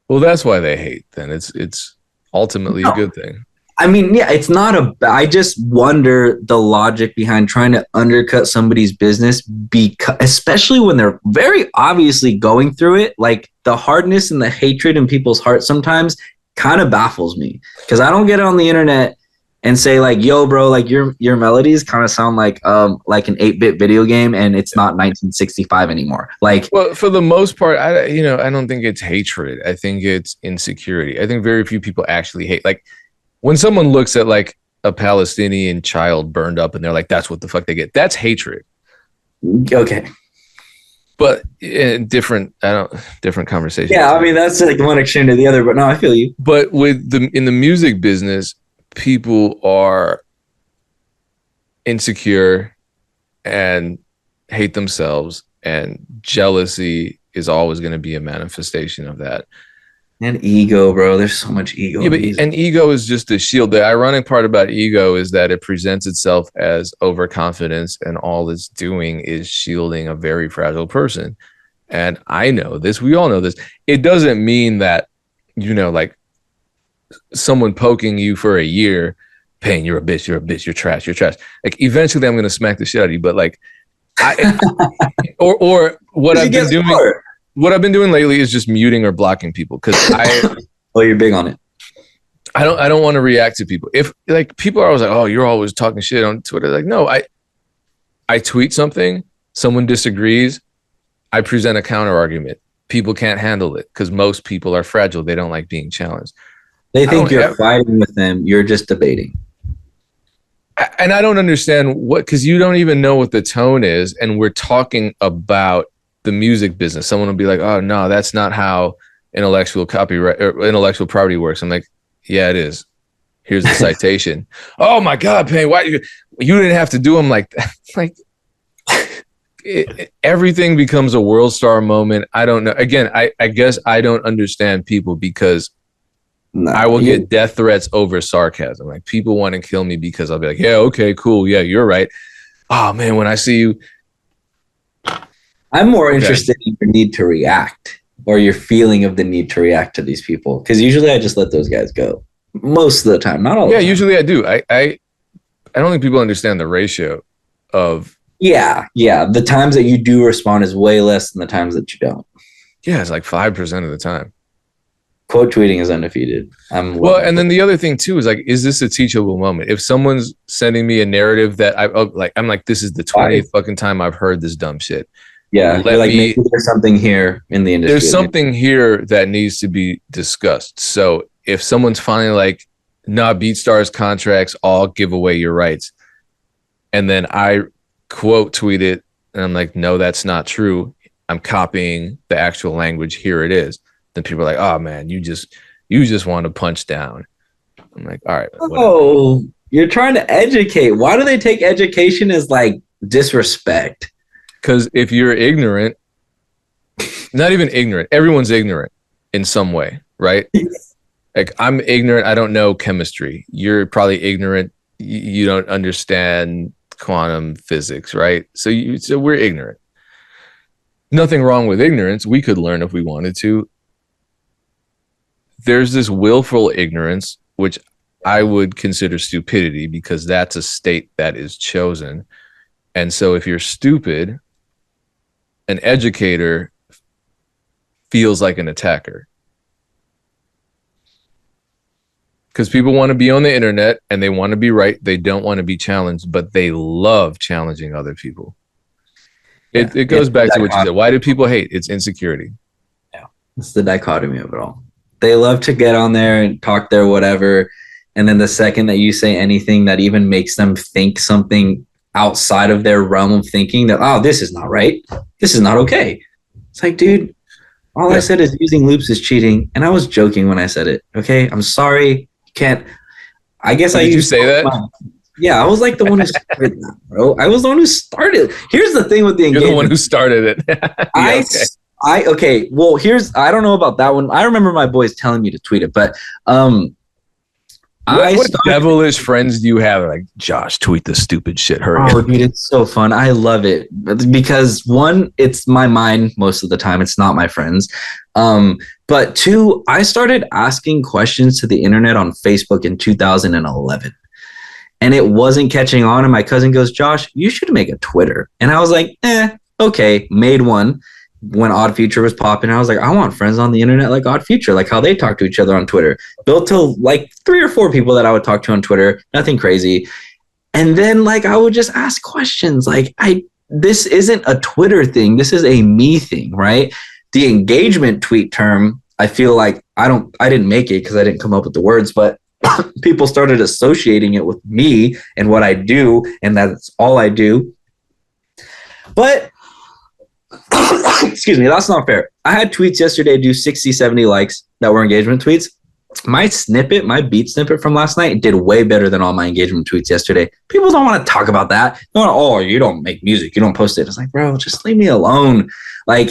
Well, that's why they hate. Then it's ultimately a good thing. I mean, yeah, it's not I just wonder the logic behind trying to undercut somebody's business, because, especially when they're very obviously going through it. Like the hardness and the hatred in people's hearts sometimes kind of baffles me because I don't get on the internet and say like, yo, bro, like your melodies kind of sound like an 8-bit video game and it's not 1965 anymore. Like, well, for the most part, I don't think it's hatred. I think it's insecurity. I think very few people actually hate. Like when someone looks at like a Palestinian child burned up and they're like, that's what the fuck they get. That's hatred. Okay. But different conversation. Yeah. I mean, that's like one extreme to the other, but no, I feel you. But in the music business, people are insecure and hate themselves, and jealousy is always going to be a manifestation of that. And ego, bro. There's so much ego. Yeah, and ego is just a shield. The ironic part about ego is that it presents itself as overconfidence, and all it's doing is shielding a very fragile person. And I know this. We all know this. It doesn't mean that, like, someone poking you for a year, Payne, you're a bitch, you're trash. Like eventually I'm going to smack the shit out of you. But like, or what I've been doing, what I've been doing lately is just muting or blocking people because Oh, you're big on it. I don't want to react to people. If like people are always like, oh, you're always talking shit on Twitter. Like, no, I tweet something, someone disagrees, I present a counter argument. People can't handle it because most people are fragile. They don't like being challenged. They think you're fighting with them. You're just debating. And I don't understand because you don't even know what the tone is. And we're talking about the music business. Someone will be like, oh, no, that's not how intellectual copyright or intellectual property works. I'm like, yeah, it is. Here's the citation. Oh my God, Payne, why you didn't have to do them like that? Like everything becomes a world star moment. I don't know. Again, I guess I don't understand people because I will get death threats over sarcasm. Like people want to kill me because I'll be like, yeah, okay, cool. Yeah, you're right. Oh man, when I see you. I'm more interested in your need to react or your feeling of the need to react to these people. Because usually I just let those guys go. Most of the time, not all the time. Yeah, usually I do. I don't think people understand the ratio of. Yeah. The times that you do respond is way less than the times that you don't. Yeah, it's like 5% of the time. Quote tweeting is undefeated. Well, and then the other thing too is like, is this a teachable moment? If someone's sending me a narrative that I'm like, this is the 20th fucking time I've heard this dumb shit. Yeah, maybe there's something here in the industry. There's something here that needs to be discussed. So if someone's finally like, nah, BeatStars contracts all give away your rights, and then I quote tweet it and I'm like, no, that's not true. I'm copying the actual language. Here it is. Then people are like, oh man, you just want to punch down. I'm like, all right. Whatever. Oh, you're trying to educate. Why do they take education as like disrespect? Because if you're ignorant, not even ignorant, everyone's ignorant in some way, right? Like I'm ignorant. I don't know chemistry. You're probably ignorant. You don't understand quantum physics, right? So we're ignorant. Nothing wrong with ignorance. We could learn if we wanted to. There's this willful ignorance, which I would consider stupidity because that's a state that is chosen. And so if you're stupid, an educator feels like an attacker. Because people want to be on the internet and they want to be right. They don't want to be challenged, but they love challenging other people. Yeah, it goes back to what you said. Why do people hate? It's insecurity. Yeah, it's the dichotomy of it all. They love to get on there and talk their whatever. And then the second that you say anything that even makes them think something outside of their realm of thinking that, oh, this is not right. This is not okay. It's like, dude, all I said is using loops is cheating. And I was joking when I said it. Okay. I'm sorry. Can't. I guess Did you say that? Yeah. I was like the one who started that, bro. I was the one who started. Here's the thing with the engagement. You're the one who started it. Okay. Well, I don't know about that one. I remember my boys telling me to tweet it, but, what devilish friends do you have? Like, Josh, tweet the stupid shit. Hurry. Oh, dude, it's so fun. I love it because one, it's my mind most of the time. It's not my friends. But two, I started asking questions to the internet on Facebook in 2011. And it wasn't catching on. And my cousin goes, Josh, you should make a Twitter. And I was like, okay, made one. When Odd Future was popping, I was like, I want friends on the internet like Odd Future, like how they talk to each other on Twitter. Built to like 3 or 4 people that I would talk to on Twitter, nothing crazy. And then like I would just ask questions. Like this isn't a Twitter thing. This is a me thing, right? The engagement tweet term, I feel like I didn't make it because I didn't come up with the words, but people started associating it with me and what I do, and that's all I do. But excuse me, that's not fair. I had tweets yesterday do 60, 70 likes that were engagement tweets. My beat snippet from last night did way better than all my engagement tweets yesterday. People don't want to talk about that. They want to, oh, you don't make music, you don't post it. It's like, bro, just leave me alone. Like,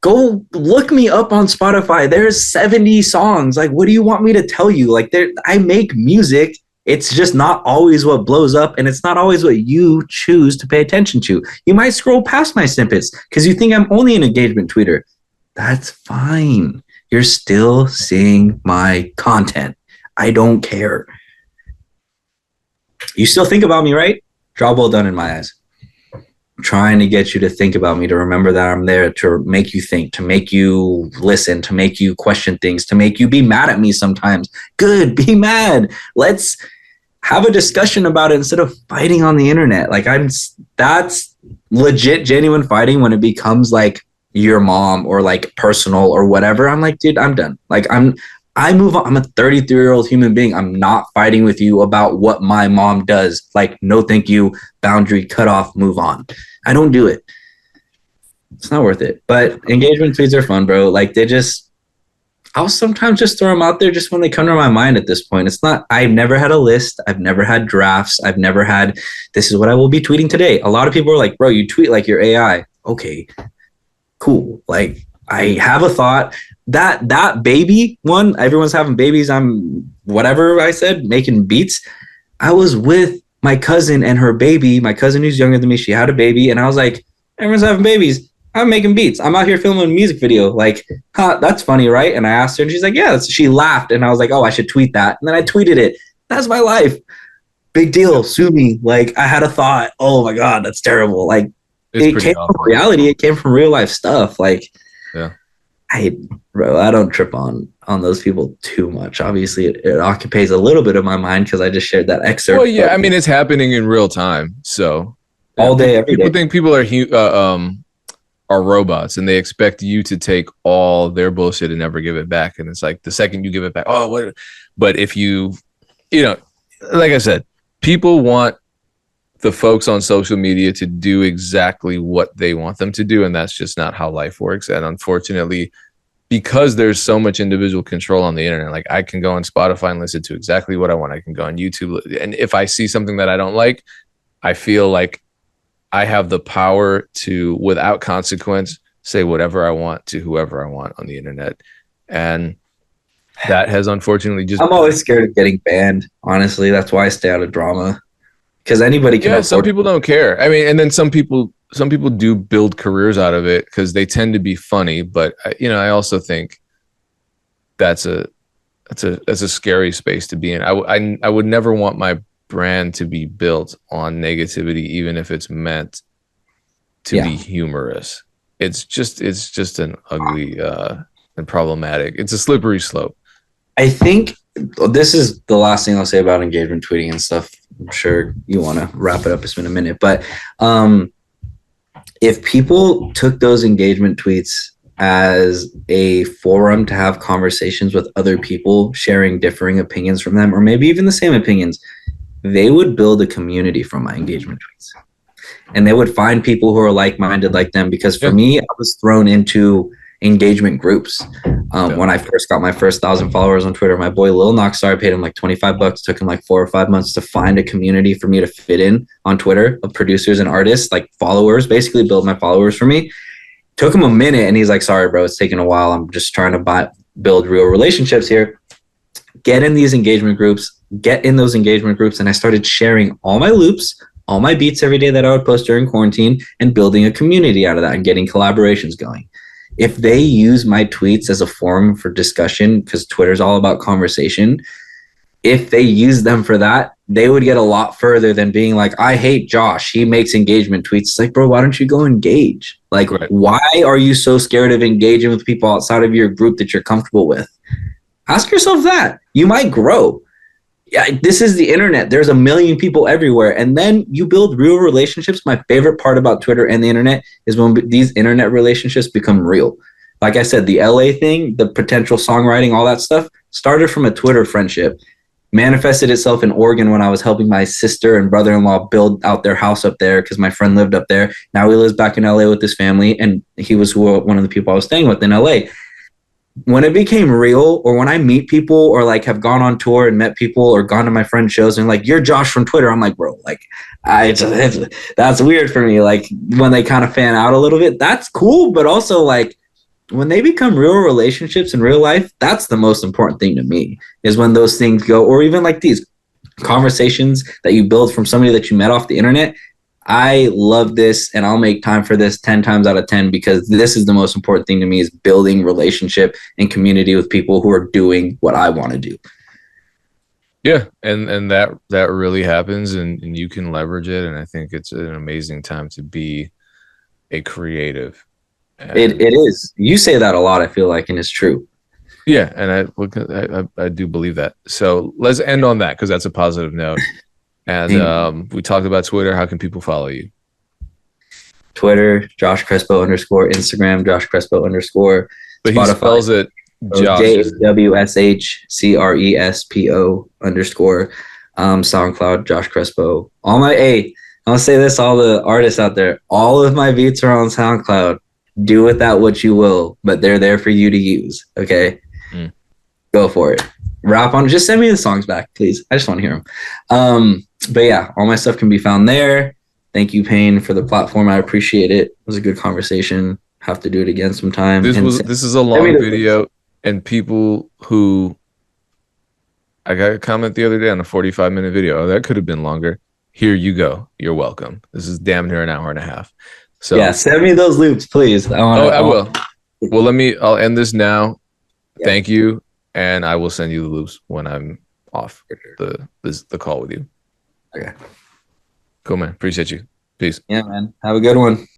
go look me up on Spotify. There's 70 songs. Like, what do you want me to tell you? Like, I make music. It's just not always what blows up, and it's not always what you choose to pay attention to. You might scroll past my snippets because you think I'm only an engagement tweeter. That's fine. You're still seeing my content. I don't care. You still think about me, right? Job well done in my eyes. trying to get you to think about me, to remember that I'm there, to make you think, to make you listen, to make you question things, to make you be mad at me sometimes. Good, be mad. Let's have a discussion about it instead of fighting on the internet. Like that's legit, genuine fighting when it becomes like your mom or like personal or whatever. I'm like, dude, I'm done. Like I move on. I'm a 33-year-old human being. I'm not fighting with you about what my mom does. Like, no, thank you. Boundary, cut off, move on. I don't do it. It's not worth it. But engagement tweets are fun, bro. Like I'll sometimes just throw them out there just when they come to my mind at this point. It's not, I've never had a list. I've never had drafts. I've never had, this is what I will be tweeting today. A lot of people are like, bro, you tweet like you're AI. Okay, cool. Like I have a thought. That baby one, everyone's having babies. I'm whatever I said, making beats. I was with my cousin and her baby, my cousin who's younger than me, she had a baby. And I was like, everyone's having babies. I'm making beats. I'm out here filming a music video. Like, that's funny, right? And I asked her and she's like, yeah. She laughed. And I was like, oh, I should tweet that. And then I tweeted it. That's my life. Big deal. Sue me. Like I had a thought. Oh my God, that's terrible. Like it came from reality. It came from real life stuff. Like, yeah. I don't trip on those people too much. Obviously, it occupies a little bit of my mind because I just shared that excerpt. Well, yeah, I mean, it's happening in real time. So all day, every people day. think people are robots and they expect you to take all their bullshit and never give it back. And it's like the second you give it back, oh, what? But if you know, like I said, people want the folks on social media to do exactly what they want them to do. And that's just not how life works. And unfortunately, because there's so much individual control on the internet, like I can go on Spotify and listen to exactly what I want. I can go on YouTube. And if I see something that I don't like, I feel like I have the power to, without consequence, say whatever I want to whoever I want on the internet. And that has unfortunately just... I'm always scared of getting banned. Honestly, that's why I stay out of drama. Because anybody can. Yeah, some people don't care. I mean, and then some people do build careers out of it because they tend to be funny. But I also think that's a scary space to be in. I would never want my brand to be built on negativity, even if it's meant to be humorous. It's just an ugly and problematic. It's a slippery slope. I think this is the last thing I'll say about engagement tweeting and stuff. I'm sure you want to wrap it up. It's been a minute, but if people took those engagement tweets as a forum to have conversations with other people, sharing differing opinions from them, or maybe even the same opinions, they would build a community from my engagement tweets. And they would find people who are like-minded like them. Because for me, I was thrown into engagement groups. When I first got my first 1,000 followers on Twitter, my boy Lil Noxar, I paid him like $25. Took him like 4 or 5 months to find a community for me to fit in on Twitter of producers and artists, like followers, basically build my followers for me. Took him a minute and he's like, sorry, bro, it's taking a while. I'm just trying to build real relationships here. Get in these engagement groups, get in those engagement groups. And I started sharing all my loops, all my beats every day that I would post during quarantine, and building a community out of that and getting collaborations going. If they use my tweets as a forum for discussion, because Twitter's all about conversation, if they use them for that, they would get a lot further than being like, I hate Jawsh, he makes engagement tweets. It's like, bro, why don't you go engage? Like, why are you so scared of engaging with people outside of your group that you're comfortable with? Ask yourself that. You might grow. Yeah, this is the internet. There's a million people everywhere. And then you build real relationships. My favorite part about Twitter and the internet is when these internet relationships become real. Like I said, the LA thing, the potential songwriting, all that stuff started from a Twitter friendship. Manifested itself in Oregon when I was helping my sister and brother-in-law build out their house up there because my friend lived up there. Now he lives back in LA with his family, and he was one of the people I was staying with in LA. When it became real, or when I meet people or like have gone on tour and met people or gone to my friend's shows and like, you're Jawsh from Twitter. I'm like, bro, like that's weird for me. Like when they kind of fan out a little bit, that's cool. But also like when they become real relationships in real life, that's the most important thing to me, is when those things go, or even like these conversations that you build from somebody that you met off the internet. I love this and I'll make time for this 10 times out of 10, because this is the most important thing to me, is building relationship and community with people who are doing what I want to do. Yeah, and that really happens, and you can leverage it, and I think it's an amazing time to be a creative. And It is. You say that a lot, I feel like, and it's true. yeah, and I do believe that. So let's end on that because that's a positive note. And we talked about Twitter. How can people follow you? Twitter, Josh Crespo _ Instagram, Josh Crespo _ But he Spotify, spells it Josh. JWSHCRESPO _ SoundCloud, Josh Crespo. All my I'll say this, all the artists out there, all of my beats are on SoundCloud. Do with that what you will, but they're there for you to use. Okay. Go for it. Rap on. Just send me the songs back, please. I just want to hear them. But yeah, all my stuff can be found there. Thank you, Payne, for the platform. I appreciate it. It was a good conversation. Have to do it again sometime. This is a long video, and people who I got a comment the other day on a 45-minute video. Oh, that could have been longer. Here you go. You're welcome. This is damn near an hour and a half. So yeah, send me those loops, please. I will. Well, I'll end this now. Yeah. Thank you. And I will send you the loops when I'm off the call with you. Okay. Cool, man. Appreciate you. Peace. Yeah, man. Have a good one.